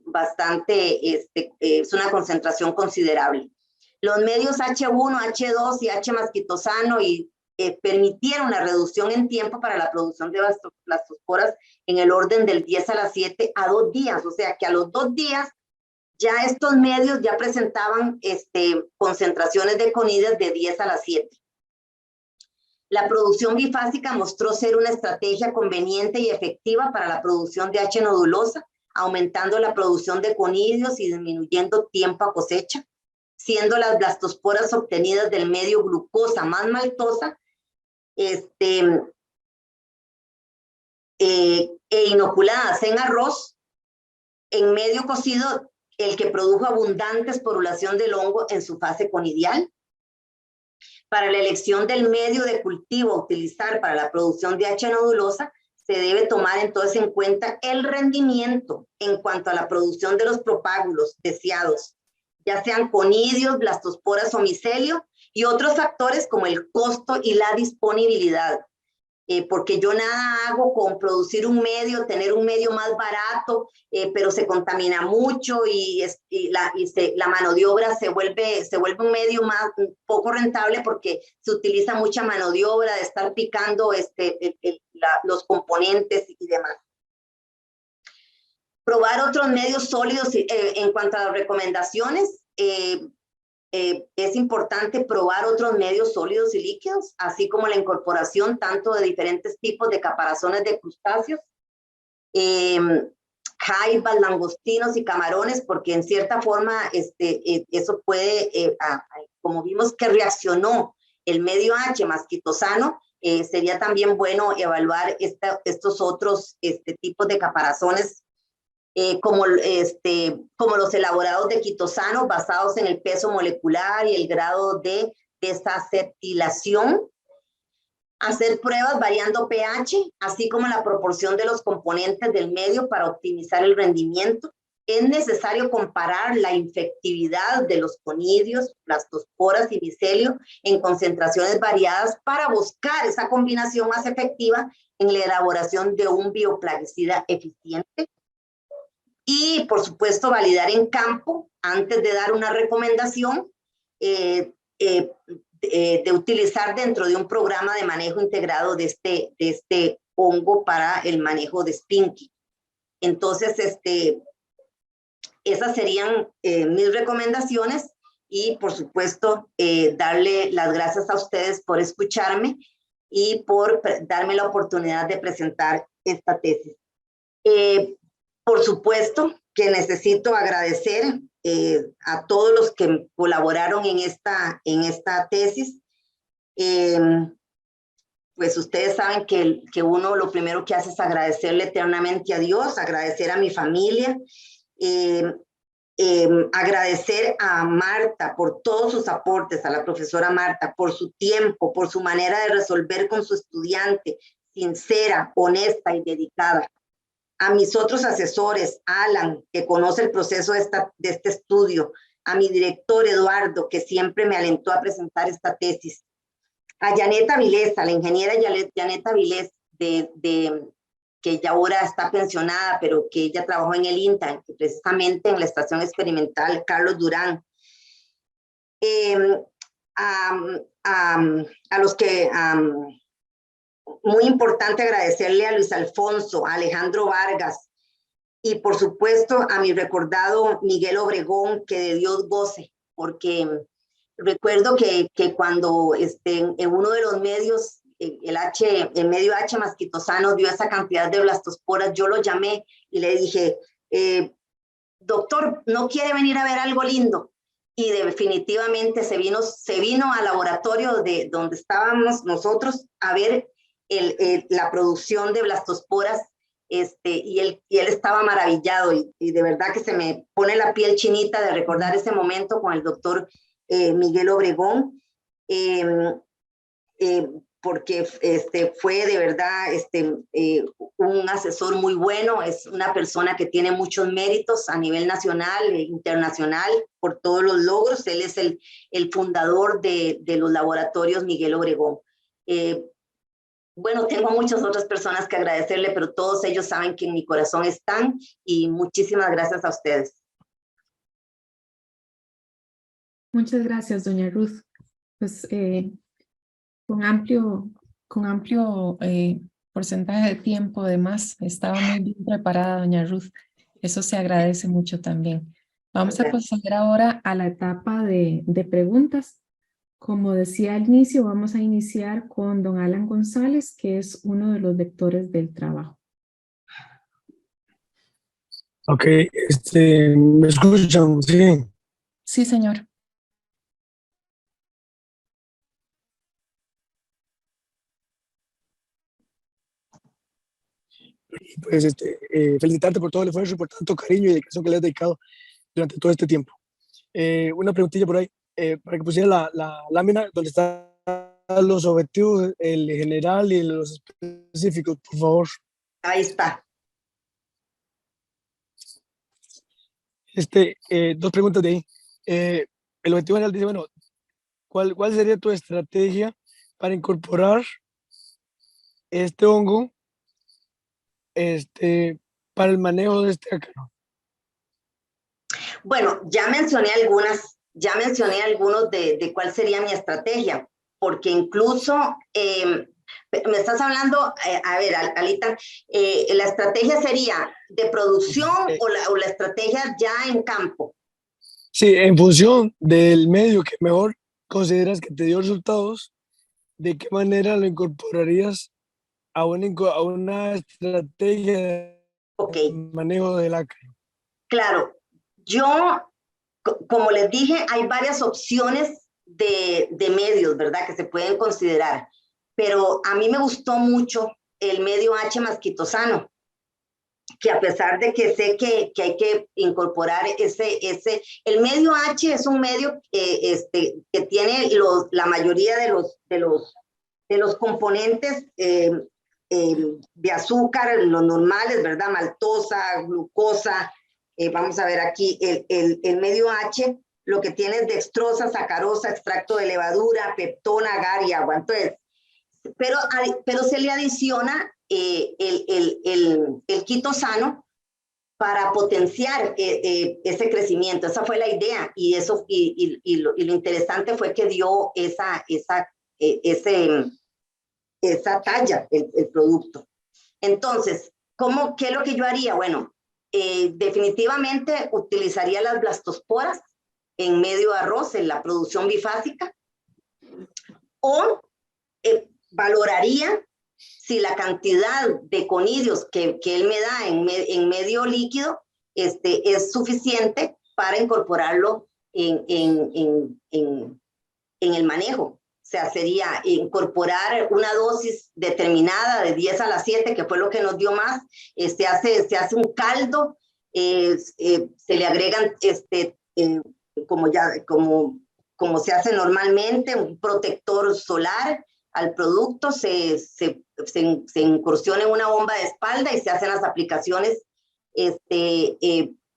A: bastante, es una concentración considerable. Los medios H1, H2 y H. masquitosano permitieron la reducción en tiempo para la producción de blastosporas en el orden del 10 a la 7 a 2 días, o sea que a los 2 días ya estos medios ya presentaban concentraciones de conidios de 10 a la 7. La producción bifásica mostró ser una estrategia conveniente y efectiva para la producción de H. nodulosa, aumentando la producción de conidios y disminuyendo tiempo a cosecha, siendo las blastosporas obtenidas del medio glucosa más maltosa e inoculadas en arroz, en medio cocido, el que produjo abundante esporulación del hongo en su fase conidial. Para la elección del medio de cultivo a utilizar para la producción de H. nodulosa, se debe tomar entonces en cuenta el rendimiento en cuanto a la producción de los propágulos deseados, ya sean conidios, blastosporas o micelio, y otros factores como el costo y la disponibilidad. Porque yo nada hago con producir un medio, tener un medio más barato, pero se contamina mucho y la mano de obra se vuelve un medio un poco rentable porque se utiliza mucha mano de obra de estar picando los componentes y demás. Probar otros medios sólidos en cuanto a las recomendaciones. Es importante probar otros medios sólidos y líquidos, así como la incorporación tanto de diferentes tipos de caparazones de crustáceos, jaivas, langostinos y camarones, porque en cierta forma eso puede, como vimos que reaccionó el medio H. masquitosano, sería también bueno evaluar estos otros tipos de caparazones, como los elaborados de quitosano basados en el peso molecular y el grado de desacetilación, hacer pruebas variando pH, así como la proporción de los componentes del medio para optimizar el rendimiento. Es necesario comparar la infectividad de los conidios, blastosporas y micelio en concentraciones variadas para buscar esa combinación más efectiva en la elaboración de un bioplaguicida eficiente. Y, por supuesto, validar en campo antes de dar una recomendación de utilizar dentro de un programa de manejo integrado de este hongo para el manejo de Spinky. Entonces, esas serían mis recomendaciones y, por supuesto, darle las gracias a ustedes por escucharme y por darme la oportunidad de presentar esta tesis. Por supuesto que necesito agradecer a todos los que colaboraron en esta tesis. Pues ustedes saben que uno lo primero que hace es agradecerle eternamente a Dios, agradecer a mi familia, agradecer a Marta por todos sus aportes, a la profesora Marta, por su tiempo, por su manera de resolver con su estudiante, sincera, honesta y dedicada. A mis otros asesores, Alan, que conoce el proceso de este estudio, a mi director Eduardo, que siempre me alentó a presentar esta tesis, a Janet Avilés, a la ingeniera Janet Avilés, que ya ahora está pensionada, pero que ella trabajó en el INTA, precisamente en la estación experimental Carlos Durán. A los que, muy importante agradecerle a Luis Alfonso, a Alejandro Vargas, y por supuesto a mi recordado Miguel Obregón, que de Dios goce, porque recuerdo que cuando en uno de los medios, el medio H Masquitosano dio esa cantidad de blastosporas, yo lo llamé y le dije, doctor, ¿no quiere venir a ver algo lindo? Y definitivamente se vino al laboratorio donde estábamos nosotros a ver la producción de blastosporas, y él estaba maravillado, y de verdad que se me pone la piel chinita de recordar ese momento con el doctor Miguel Obregón, porque fue de verdad un asesor muy bueno, es una persona que tiene muchos méritos a nivel nacional e internacional por todos los logros. Él es el fundador de los laboratorios Miguel Obregón. Bueno, tengo muchas otras personas que agradecerle, pero todos ellos saben que en mi corazón están, y muchísimas gracias a ustedes.
C: Muchas gracias, doña Ruth. Pues con amplio porcentaje de tiempo, además, estaba muy bien preparada, doña Ruth. Eso se agradece mucho también. Vamos a proceder ahora a la etapa de preguntas. Como decía al inicio, vamos a iniciar con don Alan González, que es uno de los vectores del trabajo.
D: Ok, ¿me escuchan? Sí.
C: Sí, señor.
D: Pues felicitarte por todo el esfuerzo y por tanto cariño y dedicación que le has dedicado durante todo este tiempo. Una preguntilla por ahí, para que pusiera la lámina donde están los objetivos, el general y los específicos, por favor.
A: Ahí está.
D: Dos preguntas de ahí. El objetivo general dice, bueno, ¿cuál sería tu estrategia para incorporar este hongo para el manejo de este ácaro?
A: Bueno, ya mencioné algunos de cuál sería mi estrategia, porque incluso me estás hablando, a ver, Alita, la estrategia sería de producción o la estrategia ya en campo.
D: Sí, en función del medio que mejor consideras que te dio resultados, ¿de qué manera lo incorporarías a una estrategia de manejo del ácaro?
A: Claro, yo, como les dije, hay varias opciones de medios, ¿verdad?, que se pueden considerar, pero a mí me gustó mucho el medio H Masquitosano, que a pesar de que sé que hay que incorporar el medio H es un medio que tiene la mayoría de los componentes de azúcar, los normales, ¿verdad? Maltosa, glucosa. Vamos a ver aquí, el medio H, lo que tiene es dextrosa, sacarosa, extracto de levadura, peptona, agar y agua. Entonces, pero se le adiciona el quitosano para potenciar ese crecimiento. Esa fue la idea, y lo interesante fue que dio esa talla, el producto. Entonces, ¿qué es lo que yo haría? Bueno, definitivamente utilizaría las blastosporas en medio de arroz, en la producción bifásica, o valoraría si la cantidad de conidios que él me da en medio líquido es suficiente para incorporarlo en el manejo. O sea, sería incorporar una dosis determinada de 10 a la 7, que fue lo que nos dio más. Se hace un caldo, se le agregan, como se hace normalmente, un protector solar al producto, se incursiona en una bomba de espalda y se hacen las aplicaciones,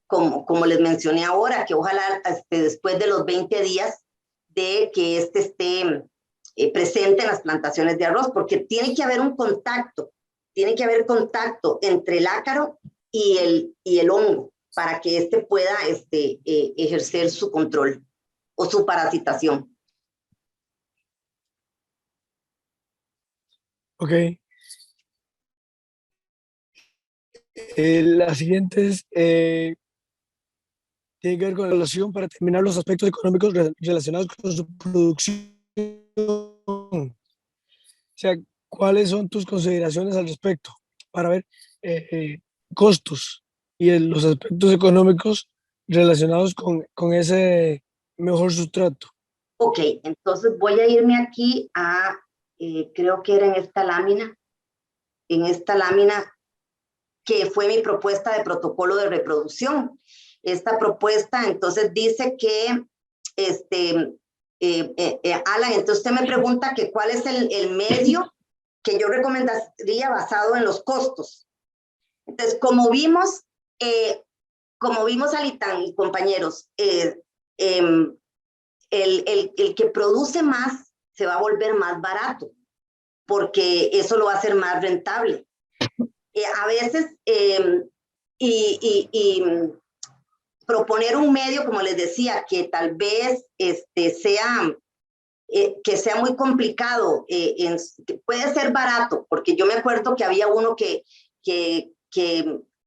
A: como les mencioné ahora, que ojalá después de los 20 días de que esté presente en las plantaciones de arroz, porque tiene que haber un contacto, entre el ácaro y el hongo para que pueda ejercer su control o su parasitación.
D: Ok. La siguiente es, tiene que ver con la relación para terminar los aspectos económicos relacionados con su producción. O sea, ¿cuáles son tus consideraciones al respecto para ver costos y los aspectos económicos relacionados con ese mejor sustrato?
A: Ok, entonces voy a irme aquí a, creo que era en esta lámina que fue mi propuesta de protocolo de reproducción. Esta propuesta entonces dice que, Alan, entonces usted me pregunta que cuál es el medio que yo recomendaría basado en los costos. Entonces, como vimos, Alitán y compañeros, el que produce más se va a volver más barato, porque eso lo va a hacer más rentable. A veces, proponer un medio, como les decía, que tal vez sea muy complicado, que puede ser barato, porque yo me acuerdo que había uno que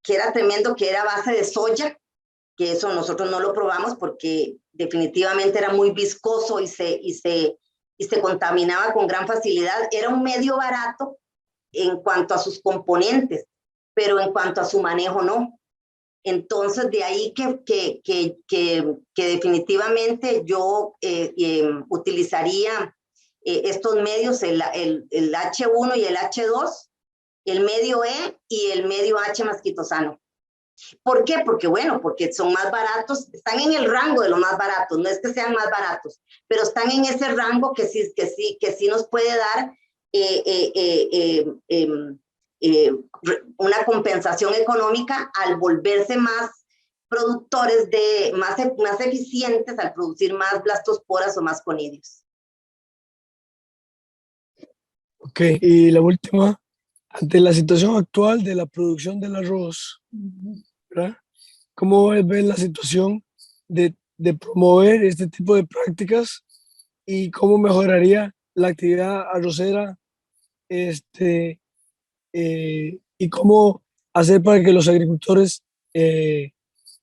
A: era tremendo, que era a base de soya, que eso nosotros no lo probamos porque definitivamente era muy viscoso y se contaminaba con gran facilidad. Era un medio barato en cuanto a sus componentes, pero en cuanto a su manejo no. Entonces, de ahí que definitivamente yo utilizaría estos medios, el H1 y el H2, el medio E y el medio H masquitosano. ¿Por qué? Porque son más baratos, están en el rango de los más baratos, no es que sean más baratos, pero están en ese rango que sí nos puede dar una compensación económica al volverse más productores, más eficientes al producir más blastosporas o más conidios.
D: Ok, y la última, ante la situación actual de la producción del arroz, ¿verdad? ¿Cómo ves la situación de promover este tipo de prácticas y cómo mejoraría la actividad arrocera y cómo hacer para que los agricultores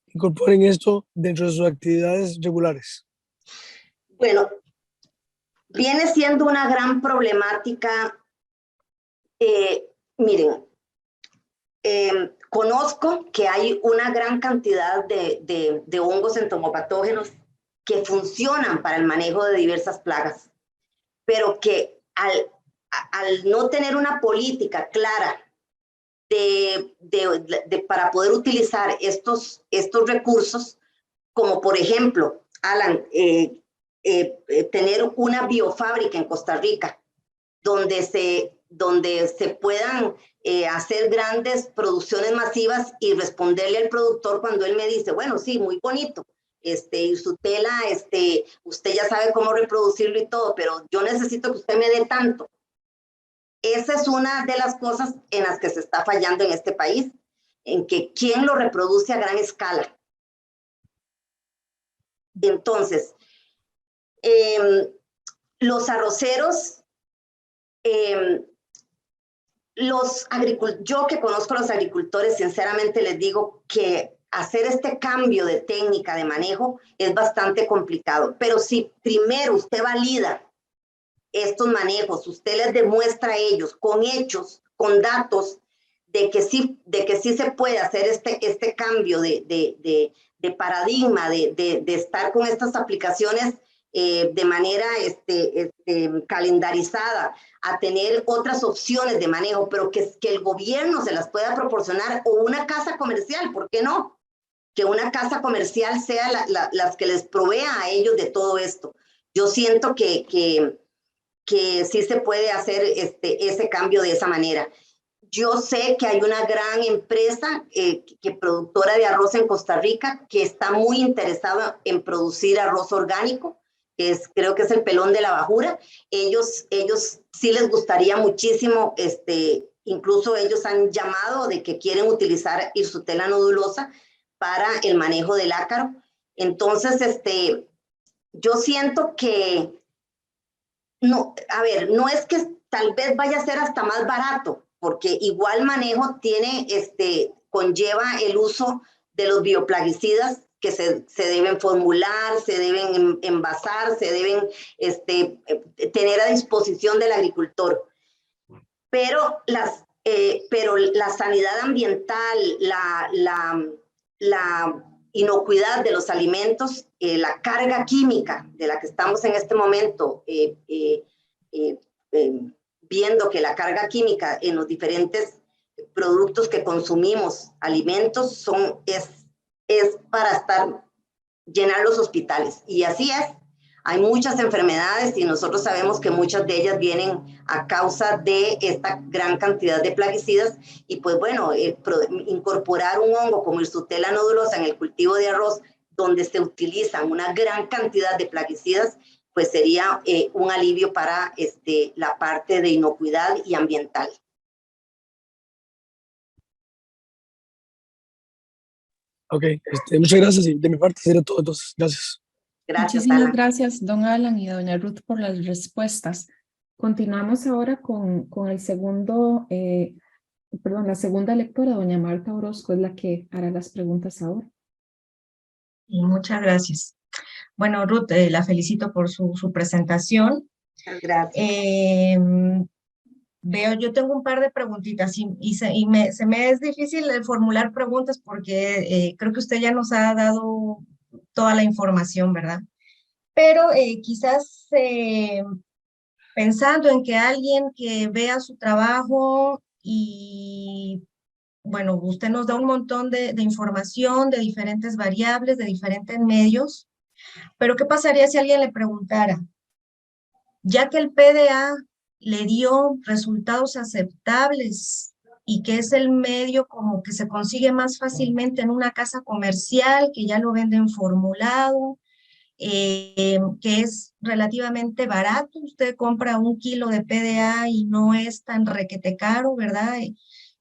D: incorporen esto dentro de sus actividades regulares?
A: Bueno, viene siendo una gran problemática. Miren, conozco que hay una gran cantidad de hongos entomopatógenos que funcionan para el manejo de diversas plagas, pero que al no tener una política clara para poder utilizar estos recursos, como por ejemplo, Alan, tener una biofábrica en Costa Rica, donde se puedan hacer grandes producciones masivas y responderle al productor cuando él me dice, bueno, sí, muy bonito, y su tela, usted ya sabe cómo reproducirlo y todo, pero yo necesito que usted me dé tanto. Esa es una de las cosas en las que se está fallando en este país, en que quién lo reproduce a gran escala. Entonces, los arroceros, yo que conozco a los agricultores, sinceramente les digo que hacer este cambio de técnica de manejo es bastante complicado, pero si primero usted valida estos manejos, usted les demuestra a ellos con hechos, con datos, de que sí se puede hacer este cambio de paradigma, de estar con estas aplicaciones de manera calendarizada, a tener otras opciones de manejo, pero que el gobierno se las pueda proporcionar, o una casa comercial, ¿por qué no? Que una casa comercial sea las que les provea a ellos de todo esto. Yo siento que sí se puede hacer ese cambio de esa manera. Yo sé que hay una gran empresa productora de arroz en Costa Rica que está muy interesada en producir arroz orgánico, creo que es el Pelón de la Bajura. Ellos sí les gustaría muchísimo, incluso ellos han llamado de que quieren utilizar Irsutela nodulosa para el manejo del ácaro. Entonces, yo siento que no, a ver, no es que tal vez vaya a ser hasta más barato, porque igual manejo conlleva el uso de los bioplaguicidas que se deben formular, se deben envasar, se deben tener a disposición del agricultor. Pero la sanidad ambiental, la inocuidad de los alimentos, la carga química de la que estamos en este momento viendo que la carga química en los diferentes productos que consumimos, alimentos, es para llenar los hospitales. Y así es. Hay muchas enfermedades y nosotros sabemos que muchas de ellas vienen a causa de esta gran cantidad de plaguicidas. Y pues bueno, incorporar un hongo como Irsutela nodulosa en el cultivo de arroz, donde se utilizan una gran cantidad de plaguicidas, pues sería un alivio para la parte de inocuidad y ambiental.
D: Ok, muchas gracias y de mi parte sería todo, entonces, gracias.
A: Gracias,
C: Muchísimas
A: Alan.
C: gracias, don Alan y doña Ruth, por las respuestas. Continuamos ahora con el segundo, la segunda lectora, doña Marta Orozco, es la que hará las preguntas ahora.
E: Y muchas gracias. Bueno, Ruth, la felicito por su presentación.
A: Gracias.
E: Yo tengo un par de preguntitas y se me es difícil formular preguntas porque creo que usted ya nos ha dado toda la información, ¿verdad? Pero quizás pensando en que alguien que vea su trabajo y, bueno, usted nos da un montón de información, de diferentes variables, de diferentes medios, pero ¿qué pasaría si alguien le preguntara, ya que el PDA le dio resultados aceptables y que es el medio como que se consigue más fácilmente en una casa comercial, que ya lo venden formulado, que es relativamente barato, usted compra 1 kilo de PDA y no es tan requete caro, ¿verdad?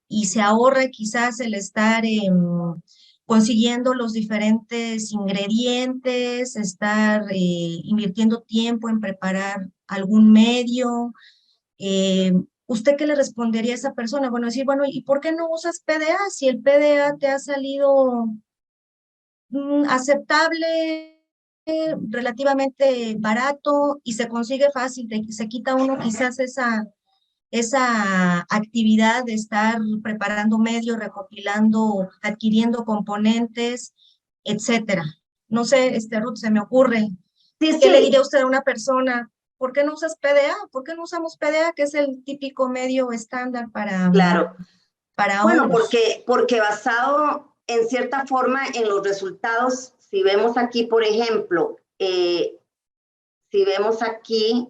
E: Y se ahorra quizás el estar consiguiendo los diferentes ingredientes, estar invirtiendo tiempo en preparar algún medio. ¿Usted qué le respondería a esa persona? Bueno, decir, bueno, ¿y por qué no usas PDA? Si el PDA te ha salido aceptable, relativamente barato y se consigue fácil, se quita uno quizás esa actividad de estar preparando medios, recopilando, adquiriendo componentes, etcétera. No sé, Ruth, se me ocurre.
A: Sí,
E: ¿Qué le
A: sí.
E: diría usted a una persona? ¿Por qué no usas PDA? ¿Por qué no usamos PDA, que es el típico medio estándar para
A: Bueno,
E: hongos?
A: porque basado en cierta forma en los resultados, si vemos aquí, por ejemplo, si vemos aquí,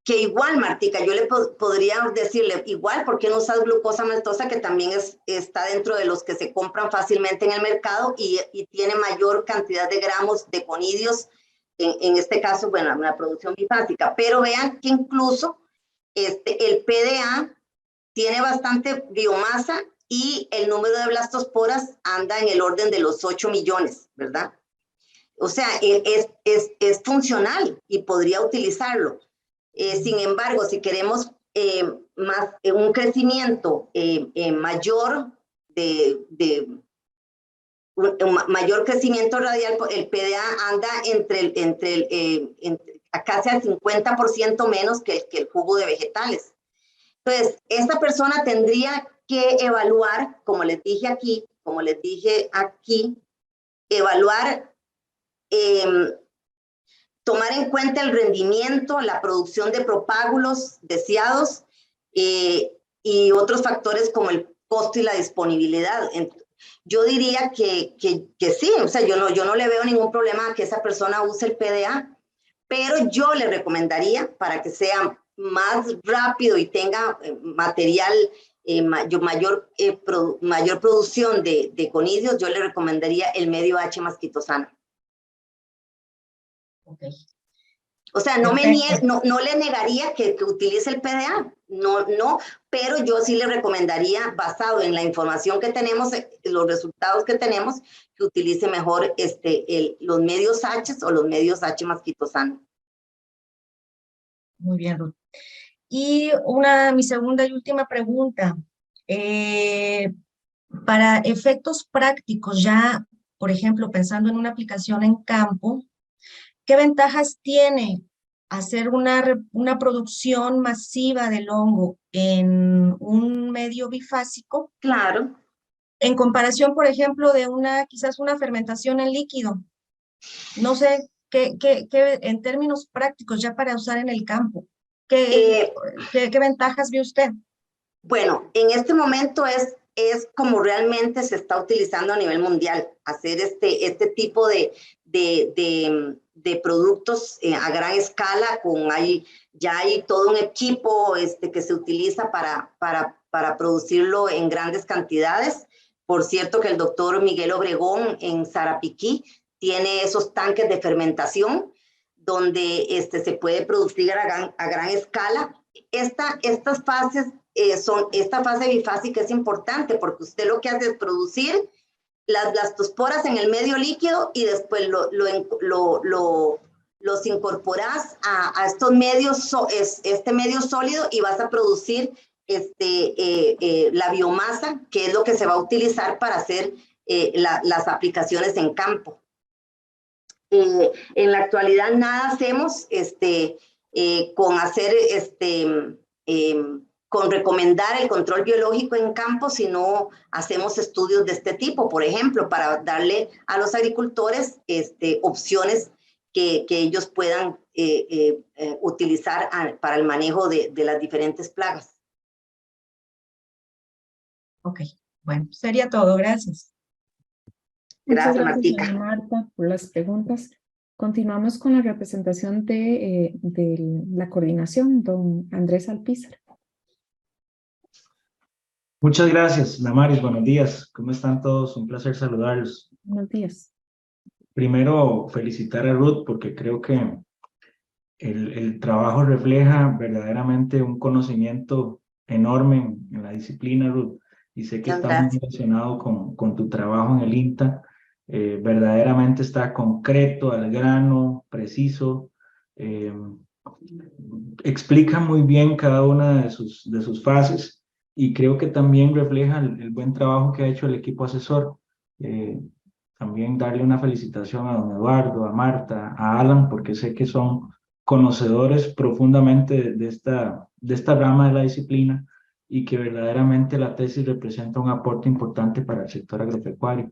A: que igual, Martica, yo le podría decirle, igual, ¿por qué no usas glucosa maltosa, que también está dentro de los que se compran fácilmente en el mercado y tiene mayor cantidad de gramos de conidios, en este caso, bueno, una producción bifásica, pero vean que incluso el PDA tiene bastante biomasa y el número de blastosporas anda en el orden de los 8 millones, ¿verdad? O sea, es funcional y podría utilizarlo. Sin embargo, si queremos un crecimiento mayor de mayor crecimiento radial, el PDA anda a casi al 50% menos que el jugo de vegetales. Entonces, esta persona tendría que evaluar, como les dije aquí, evaluar, tomar en cuenta el rendimiento, la producción de propágulos deseados y otros factores como el costo y la disponibilidad. Yo diría que sí, o sea, yo no le veo ningún problema a que esa persona use el PDA, pero yo le recomendaría, para que sea más rápido y tenga material, mayor producción de conidios, yo le recomendaría el medio H masquitosano.
E: Okay.
A: O sea, no le negaría que utilice el PDA, no, pero yo sí le recomendaría, basado en la información que tenemos, los resultados que tenemos, que utilice mejor los medios H o los medios H masquitosano.
E: Muy bien, Ruth. Y mi segunda y última pregunta. Para efectos prácticos, ya, por ejemplo, pensando en una aplicación en campo, ¿qué ventajas tiene hacer una producción masiva del hongo en un medio bifásico?
A: Claro.
E: En comparación, por ejemplo, de quizás una fermentación en líquido. No sé, ¿qué en términos prácticos ya para usar en el campo? ¿Qué ventajas ve usted?
A: Bueno, en este momento es como realmente se está utilizando a nivel mundial, hacer este tipo de productos a gran escala, ya hay todo un equipo que se utiliza para producirlo en grandes cantidades. Por cierto que el doctor Miguel Obregón en Sarapiquí tiene esos tanques de fermentación donde se puede producir a gran escala. Estas fases esta fase bifásica es importante porque usted lo que hace es producir las blastosporas en el medio líquido y después los incorporas a estos medios, este medio sólido, y vas a producir la biomasa, que es lo que se va a utilizar para hacer las aplicaciones en campo. En la actualidad nada hacemos con hacer con recomendar el control biológico en campo, si no hacemos estudios de este tipo, por ejemplo, para darle a los agricultores opciones que ellos puedan utilizar para el manejo de las diferentes plagas.
E: Ok, bueno, sería todo. Gracias.
A: Gracias,
C: Muchas gracias,
A: Martica.
C: doña Marta, por las preguntas. Continuamos con la representación de la coordinación, don Andrés Alpizar.
B: Muchas gracias, Damaris. Buenos días. ¿Cómo están todos? Un placer saludarlos.
C: Buenos días.
B: Primero, felicitar a Ruth porque creo que el trabajo refleja verdaderamente un conocimiento enorme en la disciplina, Ruth. Y sé que está muy relacionado con tu trabajo en el INTA. Verdaderamente está concreto, al grano, preciso. Explica muy bien cada una de sus fases. Y creo que también refleja el buen trabajo que ha hecho el equipo asesor. También darle una felicitación a don Eduardo, a Marta, a Alan, porque sé que son conocedores profundamente de esta rama de la disciplina y que verdaderamente la tesis representa un aporte importante para el sector agropecuario.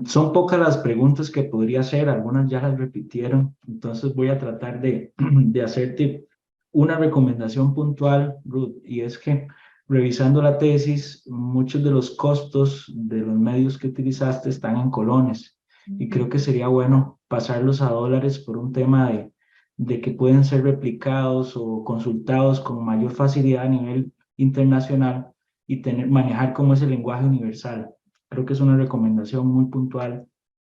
B: Son pocas las preguntas que podría hacer, algunas ya las repitieron, entonces voy a tratar de hacerte una recomendación puntual, Ruth, y es que revisando la tesis, muchos de los costos de los medios que utilizaste están en colones, y creo que sería bueno pasarlos a dólares por un tema de que pueden ser replicados o consultados con mayor facilidad a nivel internacional y manejar como ese lenguaje universal. Creo que es una recomendación muy puntual.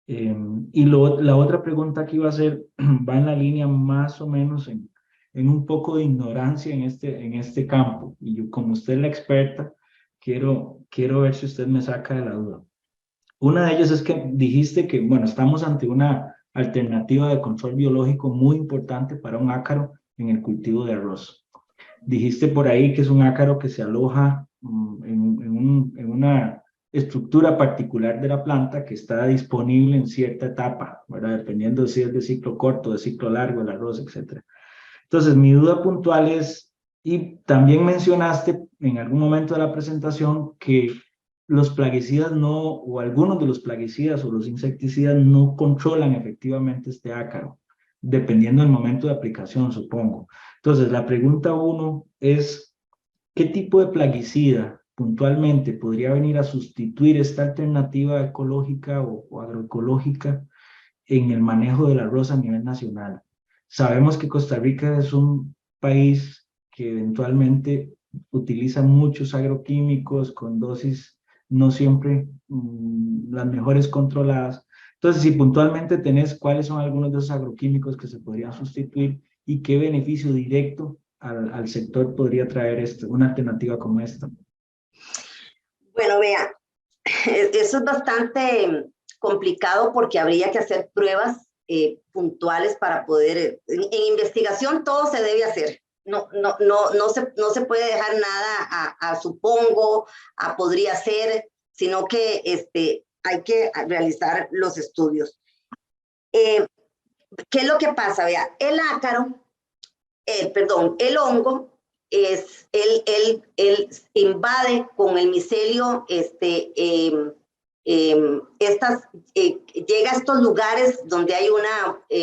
B: Y la otra pregunta que iba a hacer va en la línea más o menos en un poco de ignorancia en este campo. Y yo, como usted es la experta, quiero ver si usted me saca de la duda. Una de ellas es que dijiste que, bueno, estamos ante una alternativa de control biológico muy importante para un ácaro en el cultivo de arroz. Dijiste por ahí que es un ácaro que se aloja en una estructura particular de la planta que está disponible en cierta etapa, ¿verdad? Dependiendo si es de ciclo corto, de ciclo largo, el arroz, etc. Entonces, mi duda puntual es, y también mencionaste en algún momento de la presentación que los plaguicidas no, o algunos de los plaguicidas o los insecticidas no controlan efectivamente este ácaro, dependiendo del momento de aplicación, supongo. Entonces, la pregunta uno es, ¿qué tipo de plaguicida puntualmente podría venir a sustituir esta alternativa ecológica o agroecológica en el manejo del arroz a nivel nacional? Sabemos que Costa Rica es un país que eventualmente utiliza muchos agroquímicos con dosis no siempre las mejores controladas. Entonces, si puntualmente tenés cuáles son algunos de esos agroquímicos que se podrían sustituir y qué beneficio directo al sector podría traer una alternativa como esta.
A: Bueno, vea, eso es bastante complicado porque habría que hacer pruebas puntuales para poder, en investigación todo se debe hacer. No se puede dejar nada a supongo, a podría ser, sino que hay que realizar los estudios. ¿Qué es lo que pasa? Vea, el ácaro, el hongo, él invade con el micelio, llega a estos lugares donde hay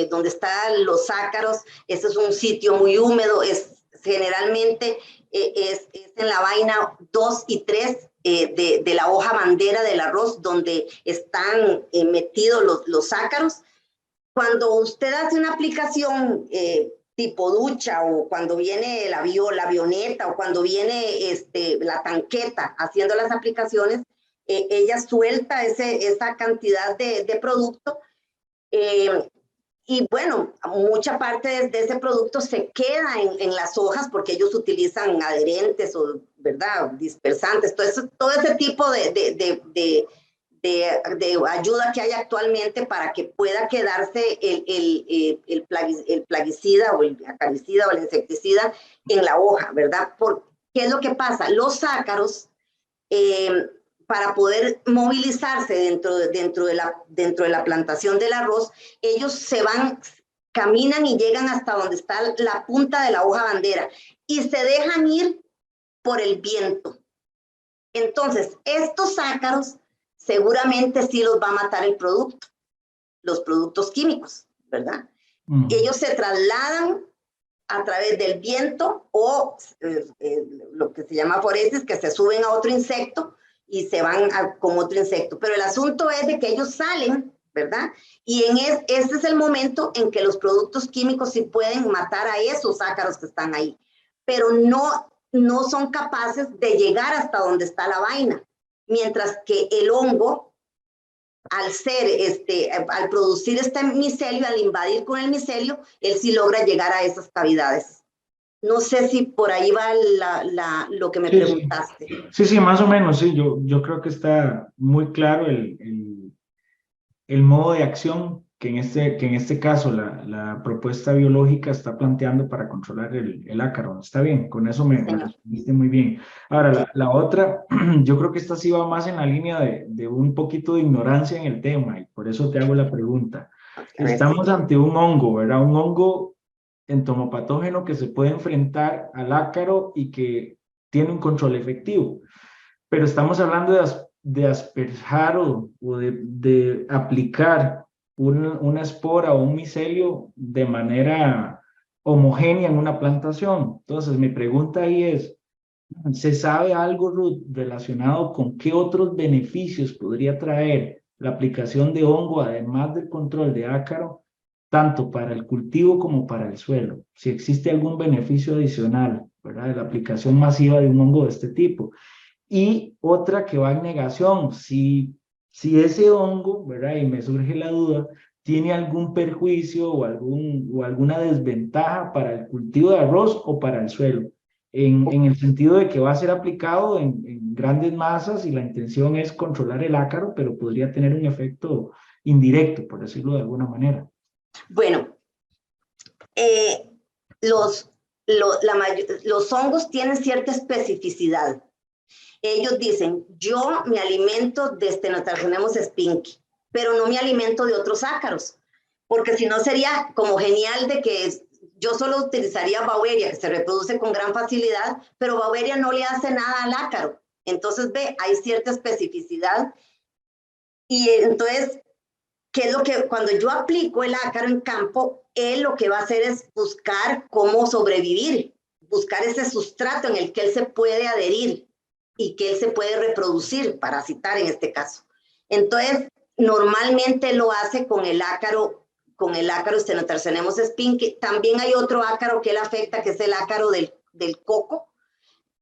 A: donde están los ácaros. Este es un sitio muy húmedo, generalmente es en la vaina 2 y 3 de la hoja bandera del arroz, donde están metidos los ácaros. Cuando usted hace una aplicación tipo ducha, o cuando viene la avioneta, o cuando viene la tanqueta haciendo las aplicaciones, ella suelta esa cantidad de producto, y bueno, mucha parte de ese producto se queda en las hojas porque ellos utilizan adherentes o, ¿verdad?, dispersantes, todo ese tipo de ayuda que hay actualmente para que pueda quedarse el plaguicida o el acaricida o el insecticida en la hoja, ¿verdad? ¿Qué es lo que pasa? Los ácaros, para poder movilizarse dentro de la plantación del arroz, ellos caminan y llegan hasta donde está la punta de la hoja bandera y se dejan ir por el viento. Entonces, estos ácaros seguramente sí los va a matar el producto, los productos químicos, ¿verdad? Ellos se trasladan a través del viento o lo que se llama foresis, que se suben a otro insecto y se van con otro insecto. Pero el asunto es de que ellos salen, ¿verdad? Y ese es el momento en que los productos químicos sí pueden matar a esos ácaros que están ahí, pero no son capaces de llegar hasta donde está la vaina. Mientras que el hongo, al producir este micelio, al invadir con el micelio, él sí logra llegar a esas cavidades. No sé si por ahí va lo que me preguntaste.
B: Sí, más o menos, sí. Yo creo que está muy claro el modo de acción que en este caso la propuesta biológica está planteando para controlar el ácaro. Está bien, con eso me respondiste muy bien. Ahora, la otra, yo creo que esta sí va más en la línea de un poquito de ignorancia en el tema, y por eso te hago la pregunta. Estamos ante un hongo, ¿verdad? Un hongo entomopatógeno que se puede enfrentar al ácaro y que tiene un control efectivo. Pero estamos hablando de asperjar o de aplicar una espora o un micelio de manera homogénea en una plantación. Entonces, mi pregunta ahí es, ¿se sabe algo, Ruth, relacionado con qué otros beneficios podría traer la aplicación de hongo, además del control de ácaro, tanto para el cultivo como para el suelo? Si existe algún beneficio adicional, ¿verdad?, de la aplicación masiva de un hongo de este tipo. Y otra que va en negación, si ese hongo, ¿verdad?, y me surge la duda, tiene algún perjuicio o alguna desventaja para el cultivo de arroz o para el suelo, en el sentido de que va a ser aplicado en grandes masas y la intención es controlar el ácaro, pero podría tener un efecto indirecto, por decirlo de alguna manera.
A: Bueno, los hongos tienen cierta especificidad. Ellos dicen, yo me alimento de Stenotrammus spinki, pero no me alimento de otros ácaros, porque si no sería como genial de que yo solo utilizaría Beauveria, que se reproduce con gran facilidad, pero Beauveria no le hace nada al ácaro. Entonces, ve, hay cierta especificidad. Y entonces, ¿qué es lo que cuando yo aplico el ácaro en campo, él lo que va a hacer es buscar cómo sobrevivir, buscar ese sustrato en el que él se puede adherir y que él se puede reproducir, parasitar en este caso. Entonces, normalmente lo hace con el ácaro Stenotrammus spinki. También hay otro ácaro que él afecta, que es el ácaro del coco,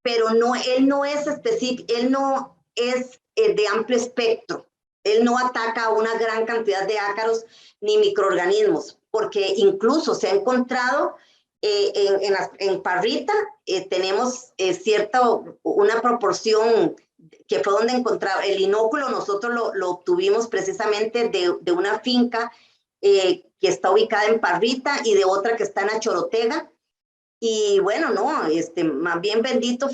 A: pero no, él no es específico, él no es de amplio espectro. Él no ataca a una gran cantidad de ácaros ni microorganismos, porque incluso se ha encontrado en parrita, tenemos una proporción que fue donde encontraba el inóculo. Nosotros lo obtuvimos precisamente de una finca que está ubicada en Parrita y de otra que está en Achorotega. Y bueno, no, más bien bendito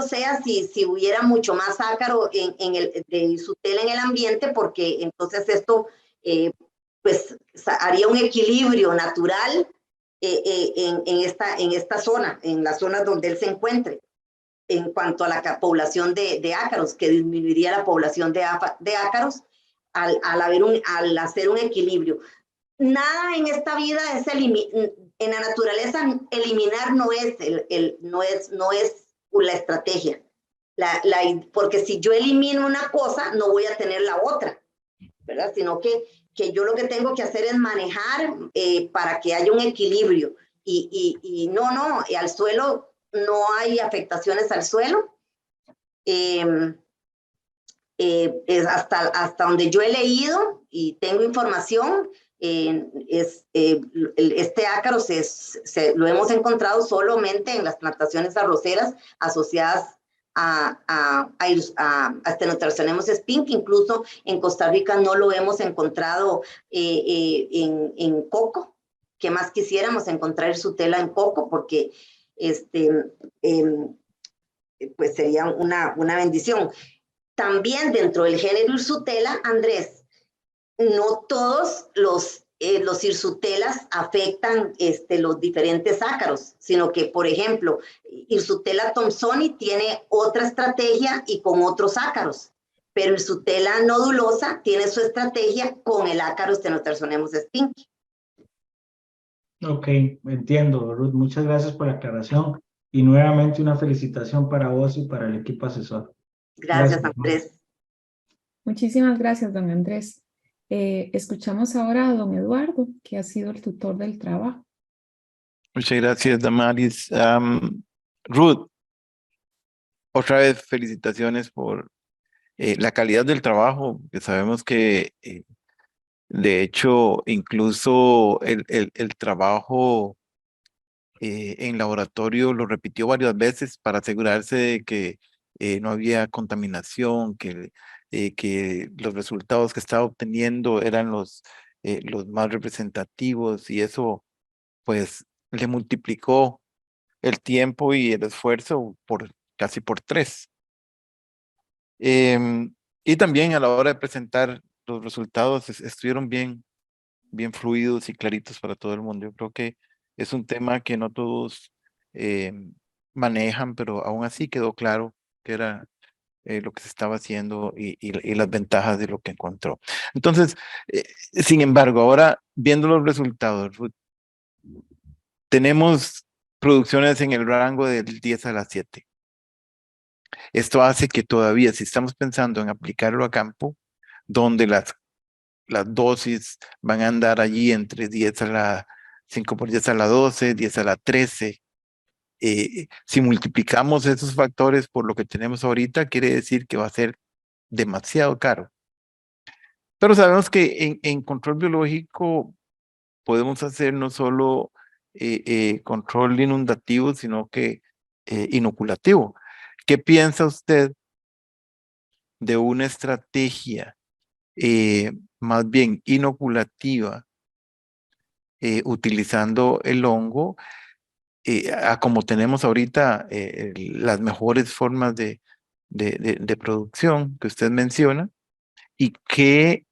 A: sea si hubiera mucho más ácaro de Irsutela en el ambiente, porque entonces esto pues haría un equilibrio natural en esta zona, en las zonas donde él se encuentre, en cuanto a la población de ácaros, que disminuiría la población de ácaros al hacer un equilibrio. Nada en esta vida es en la naturaleza, eliminar no es la estrategia. Porque si yo elimino una cosa, no voy a tener la otra, ¿verdad? Sino que yo lo que tengo que hacer es manejar para que haya un equilibrio. Y al suelo no hay afectaciones al suelo. Es hasta donde yo he leído y tengo información, este ácaro lo hemos encontrado solamente en las plantaciones arroceras asociadas a Stenotrammus spinki. Incluso en Costa Rica no lo hemos encontrado en coco. ¿Qué más quisiéramos encontrar Irsutela en coco? Porque pues sería una bendición. También dentro del género Irsutela, Andrés, no todos los hirsutelas afectan los diferentes ácaros, sino que, por ejemplo, Irsutela thomsoni tiene otra estrategia y con otros ácaros, pero Irsutela nodulosa tiene su estrategia con el ácaro Stenotrammus spinki.
B: Ok, entiendo, Ruth. Muchas gracias por la aclaración y nuevamente una felicitación para vos y para el equipo asesor.
A: Gracias, Andrés.
C: Muchísimas gracias, don Andrés. Escuchamos ahora a don Eduardo, que ha sido el tutor del trabajo.
F: Muchas gracias, Damaris. Ruth, otra vez felicitaciones por la calidad del trabajo, que sabemos que de hecho incluso el trabajo en laboratorio lo repitió varias veces para asegurarse de que no había contaminación, que los resultados que estaba obteniendo eran los más representativos, y eso pues le multiplicó el tiempo y el esfuerzo casi por 3. Y también a la hora de presentar los resultados estuvieron bien fluidos y claritos para todo el mundo. Yo creo que es un tema que no todos manejan, pero aún así quedó claro que era lo que se estaba haciendo y las ventajas de lo que encontró. Entonces, sin embargo, ahora viendo los resultados, Ruth, tenemos producciones en el rango del 10 a la 7. Esto hace que todavía, si estamos pensando en aplicarlo a campo, donde las dosis van a andar allí entre 5 por 10 a la 12, 10 a la 13. Si multiplicamos esos factores por lo que tenemos ahorita, quiere decir que va a ser demasiado caro. Pero sabemos que en control biológico podemos hacer no solo control inundativo, sino que inoculativo. ¿Qué piensa usted de una estrategia más bien inoculativa, utilizando el hongo, como tenemos ahorita las mejores formas de de producción que usted menciona, y qué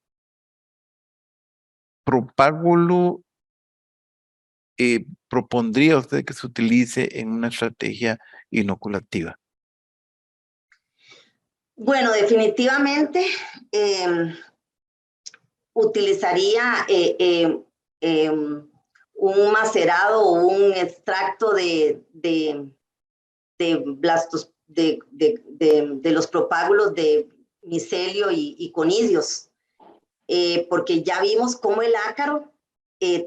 F: propágulo propondría usted que se utilice en una estrategia inoculativa.
A: Bueno, definitivamente utilizaría un macerado o un extracto de blastos, de los propágulos de micelio y conidios, porque ya vimos cómo el ácaro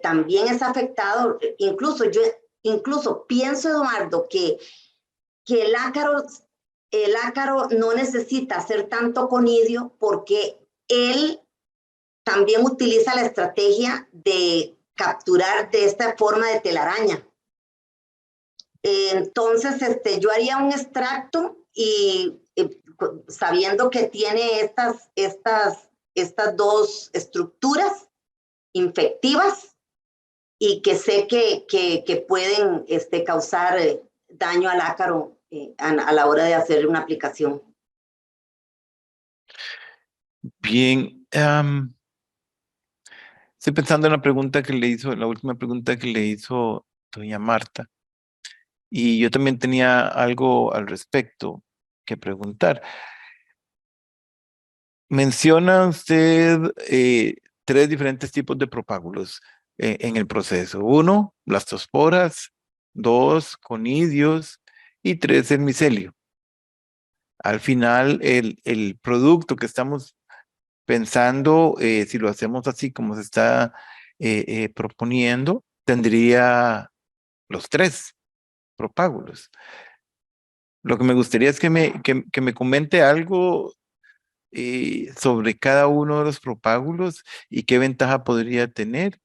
A: también es afectado. Incluso pienso, Eduardo, que el ácaro no necesita hacer tanto conidio porque él también utiliza la estrategia de capturar de esta forma de telaraña. Entonces, yo haría un extracto y sabiendo que tiene estas dos estructuras infectivas y que sé que pueden causar daño al ácaro a la hora de hacer una aplicación.
F: Bien, estoy pensando en la última pregunta que le hizo doña Marta, y yo también tenía algo al respecto que preguntar. Menciona usted 3 diferentes tipos de propágulos en el proceso. 1, blastosporas; 2, conidios; y 3, el micelio. Al final, el producto que estamos pensando, si lo hacemos así como se está proponiendo, tendría los 3 propágulos. Lo que me gustaría es que me comente algo sobre cada uno de los propágulos y qué ventaja podría tener,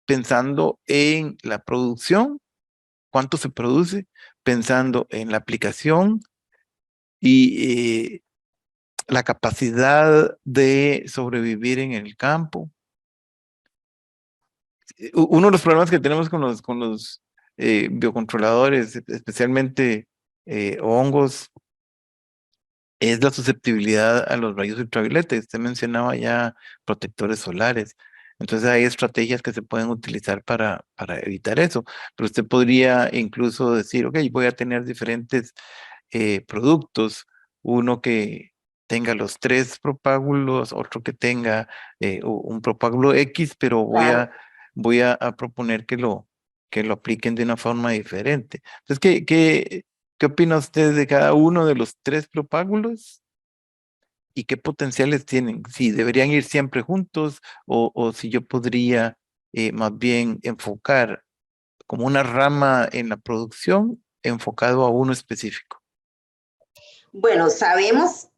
F: pensando en la producción, cuánto se produce, pensando en la aplicación y la capacidad de sobrevivir en el campo. Uno de los problemas que tenemos con los biocontroladores, especialmente hongos, es la susceptibilidad a los rayos ultravioleta. Usted mencionaba ya protectores solares. Entonces hay estrategias que se pueden utilizar para evitar eso. Pero usted podría incluso decir, ok, voy a tener diferentes productos. Uno que tenga los 3 propágulos, otro que tenga un propágulo X, pero voy a proponer que lo apliquen de una forma diferente. Entonces, ¿qué opina usted de cada uno de los 3 propágulos? ¿Y qué potenciales tienen? Si deberían ir siempre juntos o si yo podría más bien enfocar como una rama en la producción enfocado a uno específico.
A: Bueno, sabemos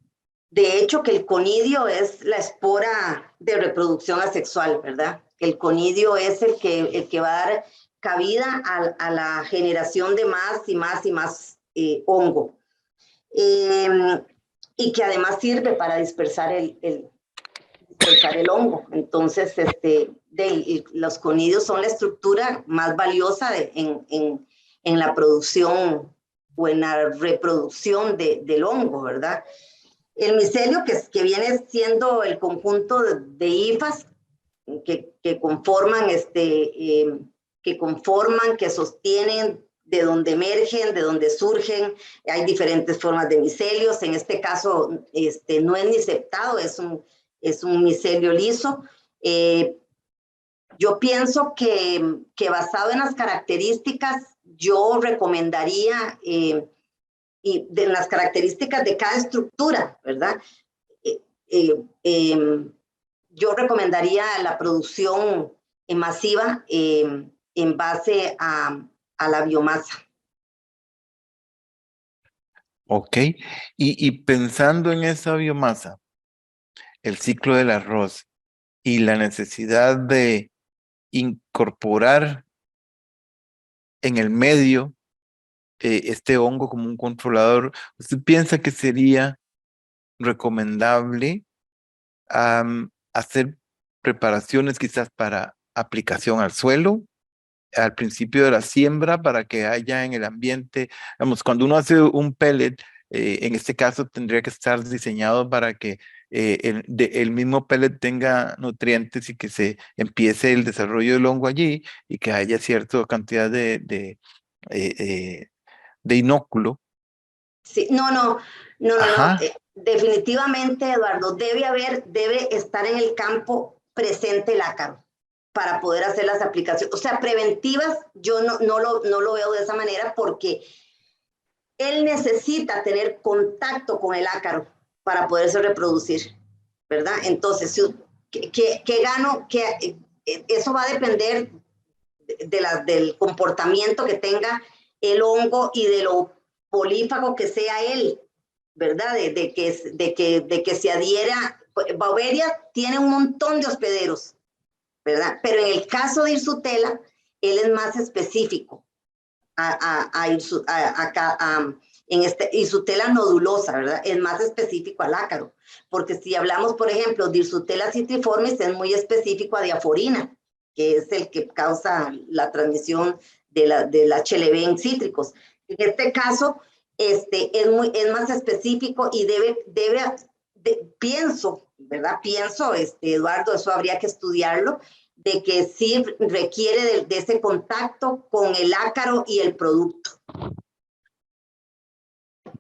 A: de hecho que el conidio es la espora de reproducción asexual, ¿verdad? El conidio es el que va a dar cabida a la generación de más y más y más hongo. Y que además sirve para dispersar el hongo. Entonces, los conidios son la estructura más valiosa en la producción o en la reproducción del hongo, ¿verdad? El micelio, que viene siendo el conjunto de hifas que conforman, que sostienen, de donde emergen, de donde surgen. Hay diferentes formas de micelios. En este caso, no es ni septado, es un micelio liso. Yo pienso que basado en las características, yo recomendaría, y de las características de cada estructura, ¿verdad? Yo recomendaría la producción masiva en base a la biomasa.
F: Ok, y pensando en esa biomasa, el ciclo del arroz y la necesidad de incorporar en el medio este hongo como un controlador, ¿usted piensa que sería recomendable hacer preparaciones quizás para aplicación al suelo al principio de la siembra para que haya en el ambiente, vamos, cuando uno hace un pellet, en este caso tendría que estar diseñado para que el mismo pellet tenga nutrientes y que se empiece el desarrollo del hongo allí y que haya cierta cantidad de inóculo.
A: Sí, no.
F: Ajá.
A: Definitivamente, Eduardo, debe estar en el campo presente el ácaro para poder hacer las aplicaciones. O sea, preventivas, yo no lo veo de esa manera porque él necesita tener contacto con el ácaro para poderse reproducir, ¿verdad? Entonces, ¿qué gano? Eso va a depender del comportamiento que tenga el hongo y de lo polífago que sea él, ¿verdad? De que se adhiera. Beauveria tiene un montón de hospederos, ¿verdad? Pero en el caso de Irsutela, él es más específico en Irsutela nodulosa, ¿verdad? Es más específico al ácaro, porque si hablamos, por ejemplo, de Irsutela citriformis, es muy específico a diaforina, que es el que causa la transmisión de la HLV en cítricos. En este caso, es más específico y pienso, ¿verdad? Pienso, Eduardo, eso habría que estudiarlo, de que sí requiere de ese contacto con el ácaro y el producto.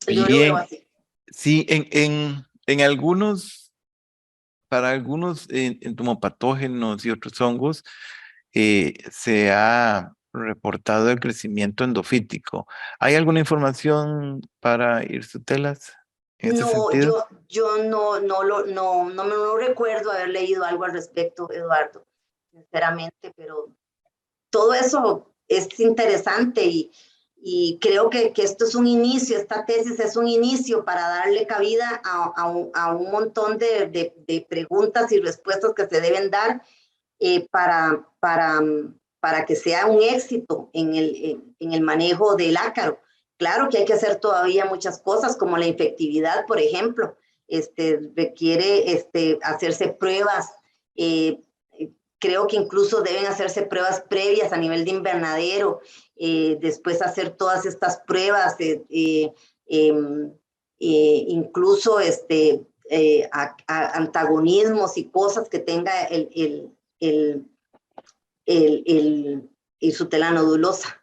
A: Yo lo veo
F: Bien,
A: así.
F: sí, en algunos, para algunos entomopatógenos y otros hongos, se ha reportado el crecimiento endofítico. ¿Hay alguna información para hirsutelas en ese
A: No,
F: sentido?
A: yo no recuerdo haber leído algo al respecto, Eduardo, sinceramente, pero todo eso es interesante y creo que esto es un inicio, esta tesis es un inicio para darle cabida a un montón de preguntas y respuestas que se deben dar para que sea un éxito en el manejo del ácaro. Claro que hay que hacer todavía muchas cosas, como la infectividad, por ejemplo. Requiere hacerse pruebas. Creo que incluso deben hacerse pruebas previas a nivel de invernadero, después hacer todas estas pruebas, incluso antagonismos y cosas que tenga el Irsutela nodulosa.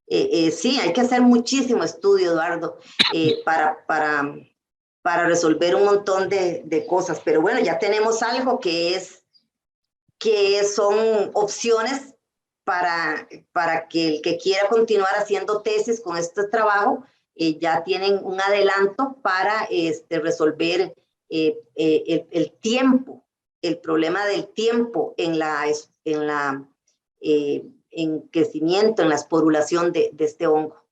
A: Sí, hay que hacer muchísimo estudio, Eduardo, para resolver un montón de cosas. Pero bueno, ya tenemos algo que son opciones para que el que quiera continuar haciendo tesis con este trabajo, ya tienen un adelanto para resolver el tiempo, el problema del tiempo en crecimiento, en la esporulación de este hongo.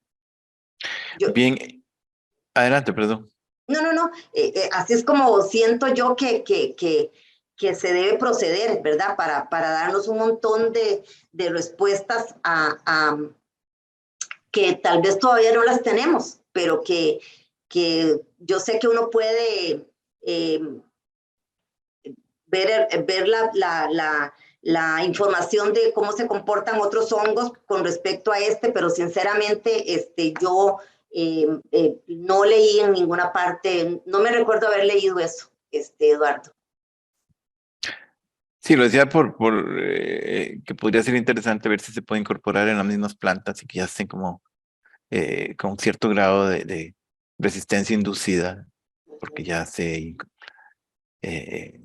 F: Bien, adelante, perdón.
A: No. Así es como siento yo que se debe proceder, ¿verdad? Para darnos un montón de respuestas que tal vez todavía no las tenemos, pero que yo sé que uno puede ver la información de cómo se comportan otros hongos con respecto a pero sinceramente yo no leí en ninguna parte, no me recuerdo haber leído eso, Eduardo.
F: Sí, lo decía por que podría ser interesante ver si se puede incorporar en las mismas plantas y que ya estén como con cierto grado de resistencia inducida, porque ya se eh,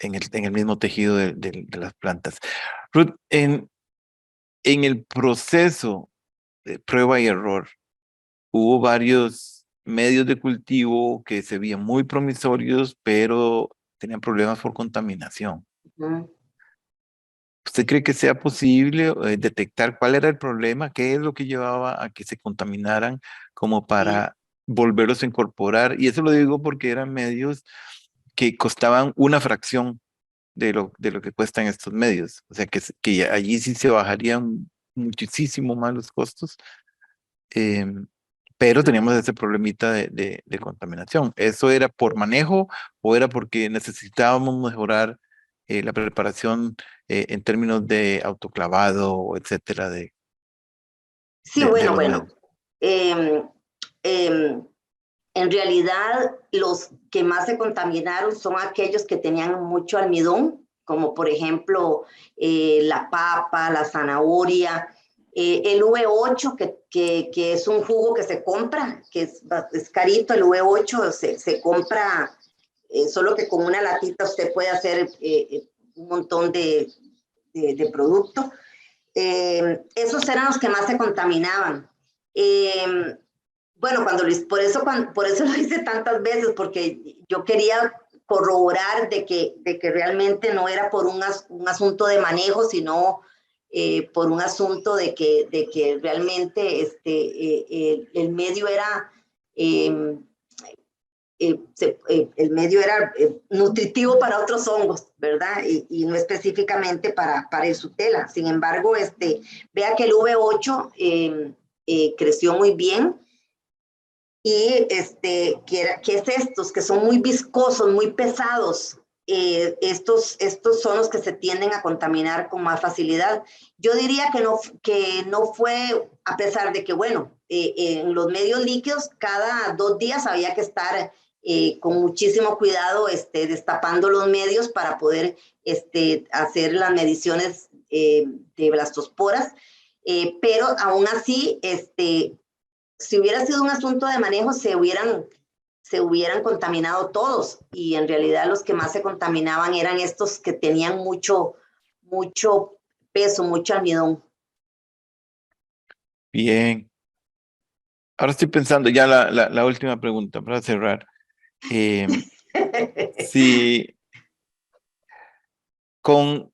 F: en el mismo tejido de las plantas. Ruth, en el proceso de prueba y error, hubo varios medios de cultivo que se veían muy promisorios, pero tenían problemas por contaminación. ¿Usted cree que sea posible detectar cuál era el problema? ¿Qué es lo que llevaba a que se contaminaran como para volverlos a incorporar? Y eso lo digo porque eran medios que costaban una fracción de lo que cuestan estos medios. O sea, que allí sí se bajarían muchísimo más los costos, pero teníamos ese problemita de contaminación. ¿Eso era por manejo o era porque necesitábamos mejorar la preparación en términos de autoclavado, etcétera,
A: Sí,
F: de
A: bueno,
F: los
A: bueno.
F: medios?
A: En realidad, los que más se contaminaron son aquellos que tenían mucho almidón, como por ejemplo la papa, la zanahoria, el V8, que es un jugo que se compra, que es carito, el V8 se compra, solo que con una latita usted puede hacer un montón de producto. Esos eran los que más se contaminaban. Bueno, por eso lo hice tantas veces, porque yo quería corroborar de que realmente no era por un asunto de manejo, sino por un asunto de que realmente el medio era el medio era nutritivo para otros hongos, ¿verdad? Y no específicamente para el Sutela. Sin embargo, vea que el V8 creció muy bien. Y ¿qué es estos? Que son muy viscosos, muy pesados. Estos son los que se tienden a contaminar con más facilidad. Yo diría que no fue, a pesar de que, bueno, en los medios líquidos cada 2 días había que estar con muchísimo cuidado destapando los medios para poder hacer las mediciones de blastosporas, pero aún así, si hubiera sido un asunto de manejo, se hubieran contaminado todos, y en realidad los que más se contaminaban eran estos que tenían mucho peso, mucho almidón.
F: Bien. Ahora estoy pensando ya la última pregunta para cerrar. Si con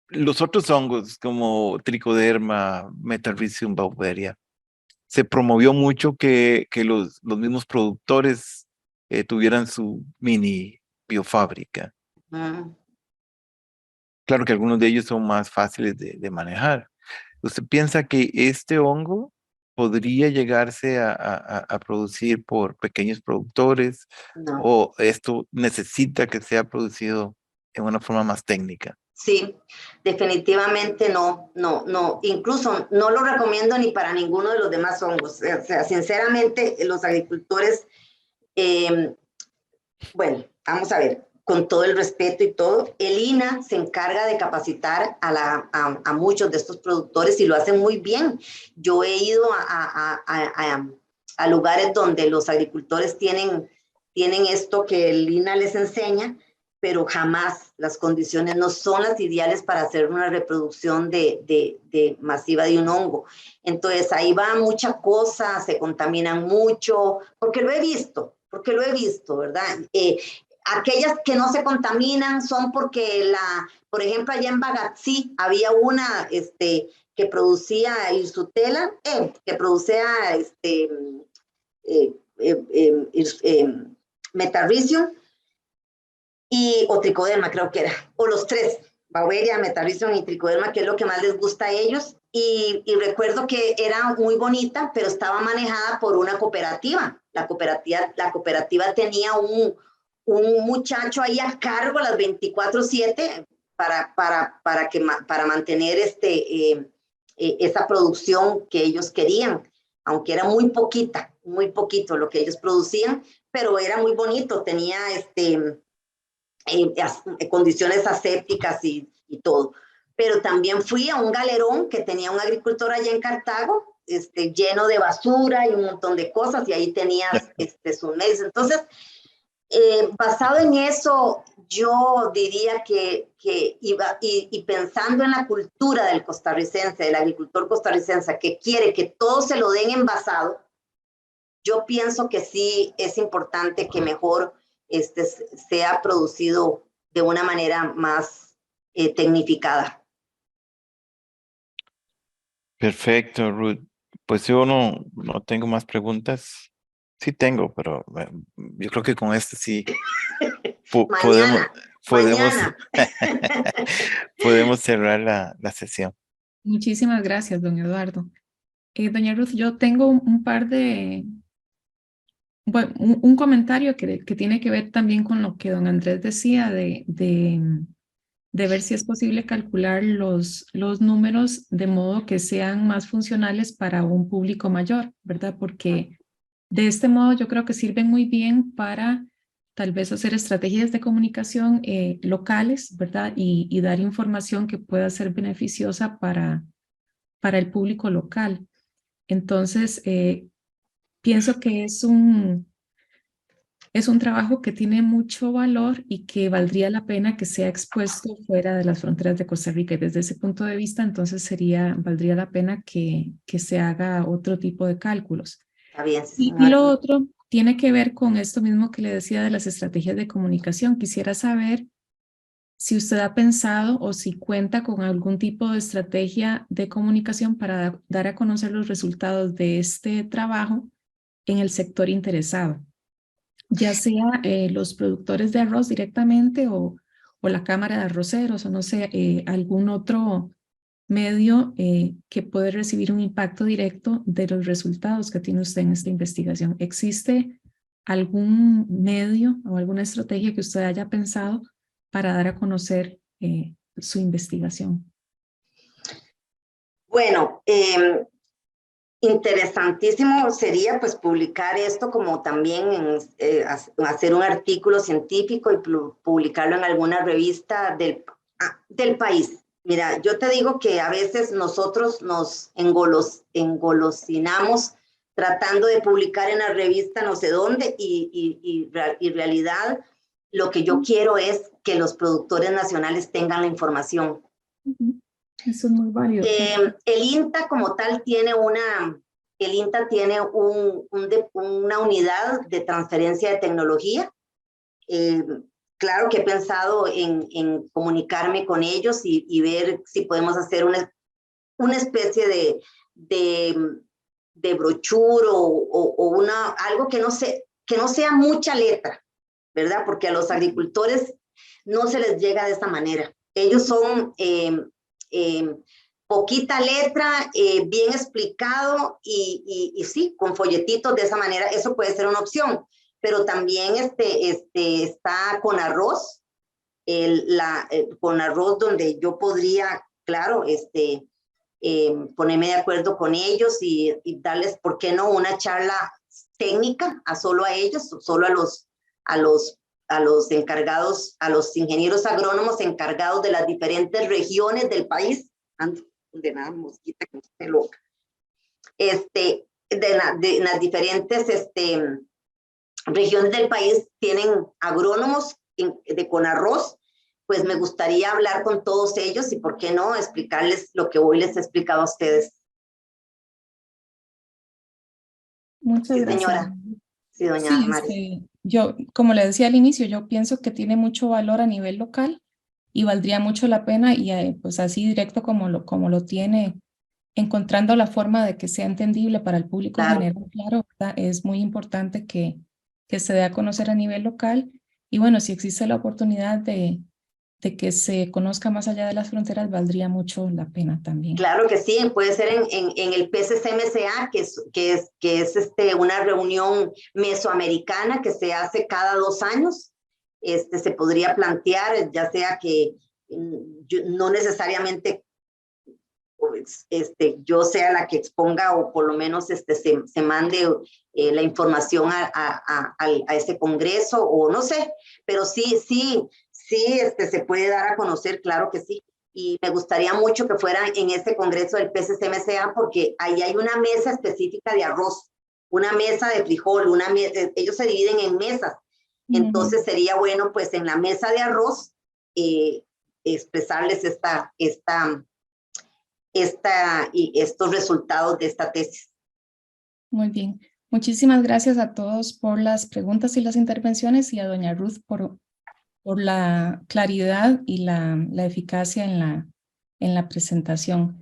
F: los otros hongos como Trichoderma, Metarrhizium, Beauveria, se promovió mucho que los mismos productores tuvieran su mini biofábrica. Claro que algunos de ellos son más fáciles de manejar. ¿Usted piensa que este hongo podría llegarse a producir por pequeños productores,
A: No.
F: o esto necesita que sea producido en una forma más técnica?
A: Sí, definitivamente no. Incluso no lo recomiendo ni para ninguno de los demás hongos. O sea, sinceramente, los agricultores, bueno, vamos a ver, con todo el respeto y todo, el INA se encarga de capacitar a muchos de estos productores y lo hacen muy bien. Yo he ido a lugares donde los agricultores tienen esto que el INA les enseña, pero jamás las condiciones no son las ideales para hacer una reproducción masiva de un hongo. Entonces ahí va mucha cosa, se contaminan mucho, porque lo he visto, ¿verdad? Aquellas que no se contaminan son porque por ejemplo, allá en Bagatzí había una que producía Irsutela, que producía Metarrhizium o Trichoderma, creo que era, o los tres, Beauveria, Metarrhizium y Trichoderma, que es lo que más les gusta a ellos. Y recuerdo que era muy bonita, pero estaba manejada por una cooperativa. La cooperativa tenía un muchacho ahí a cargo las 24/7 para mantener esa producción que ellos querían, aunque era muy poquito lo que ellos producían, pero era muy bonito, tenía condiciones asépticas y todo. Pero también fui a un galerón que tenía un agricultor allá en Cartago, lleno de basura y un montón de cosas, y ahí tenías sus medios. Entonces, basado en eso, yo diría que iba, y pensando en la cultura del costarricense, del agricultor costarricense, que quiere que todo se lo den envasado, yo pienso que sí es importante que mejor sea producido de una manera más tecnificada.
F: Perfecto, Ruth. Pues yo no tengo más preguntas. Sí tengo, pero yo creo que con este sí podemos
A: Mañana.
F: podemos cerrar la sesión.
C: Muchísimas gracias, don Eduardo. Doña Ruth, yo tengo un par de, bueno, un comentario que tiene que ver también con lo que don Andrés decía de ver si es posible calcular los números de modo que sean más funcionales para un público mayor, ¿verdad? Porque de este modo yo creo que sirven muy bien para tal vez hacer estrategias de comunicación locales, ¿verdad? Y dar información que pueda ser beneficiosa para el público local. Entonces, pienso que es un trabajo que tiene mucho valor y que valdría la pena que sea expuesto fuera de las fronteras de Costa Rica. Y desde ese punto de vista, entonces valdría la pena que se haga otro tipo de cálculos.
A: Está bien, sí,
C: Y
A: señora.
C: lo otro tiene que ver con esto mismo que le decía de las estrategias de comunicación. Quisiera saber si usted ha pensado o si cuenta con algún tipo de estrategia de comunicación para dar a conocer los resultados de este trabajo en el sector interesado, ya sea los productores de arroz directamente o la Cámara de Arroceros o no sé, algún otro medio que puede recibir un impacto directo de los resultados que tiene usted en esta investigación. ¿Existe algún medio o alguna estrategia que usted haya pensado para dar a conocer su investigación?
A: Bueno, interesantísimo sería pues publicar esto como también hacer un artículo científico y publicarlo en alguna revista del país. Mira, yo te digo que a veces nosotros nos engolosinamos tratando de publicar en la revista no sé dónde y en realidad lo que yo quiero es que los productores nacionales tengan la información.
C: Eso es muy válido.
A: El INTA como tal tiene una unidad de transferencia de tecnología. Claro que he pensado en comunicarme con ellos y ver si podemos hacer una especie de brochure o algo que no sea mucha letra, ¿verdad? Porque a los agricultores no se les llega de esta manera. Ellos son poquita letra, bien explicado y sí, con folletitos de esa manera, eso puede ser una opción. Pero también está con arroz, con arroz donde yo podría, claro, ponerme de acuerdo con ellos y darles, ¿por qué no?, una charla técnica solo a ellos, solo a los encargados, a los ingenieros agrónomos encargados de las diferentes regiones del país. De nada, mosquita, que no esté loca. De las diferentes regiones del país tienen agrónomos de Conarroz, pues me gustaría hablar con todos ellos y por qué no explicarles lo que hoy les he explicado a ustedes.
C: Muchas
A: Sí,
C: gracias.
A: señora. Sí, doña
C: Sí,
A: Mari.
C: yo, como le decía al inicio, yo pienso que tiene mucho valor a nivel local y valdría mucho la pena y pues así directo como lo tiene, encontrando la forma de que sea entendible para el público
A: Claro.
C: general, claro, ¿verdad? Es muy importante que se dé a conocer a nivel local y bueno, si existe la oportunidad de que se conozca más allá de las fronteras, valdría mucho la pena también.
A: Claro que sí, puede ser en el PCCMSA, que es una reunión mesoamericana que se hace cada 2 años. Se podría plantear, ya sea que no necesariamente yo sea la que exponga o por lo menos se mande la información a ese congreso o no sé, pero sí, se puede dar a conocer, claro que sí. Y me gustaría mucho que fuera en este congreso del PCCMSA porque ahí hay una mesa específica de arroz, una mesa de frijol, ellos se dividen en mesas. Entonces sería bueno pues en la mesa de arroz expresarles estos resultados de esta tesis.
C: Muy bien. Muchísimas gracias a todos por las preguntas y las intervenciones y a doña Ruth por la claridad y la eficacia en la presentación.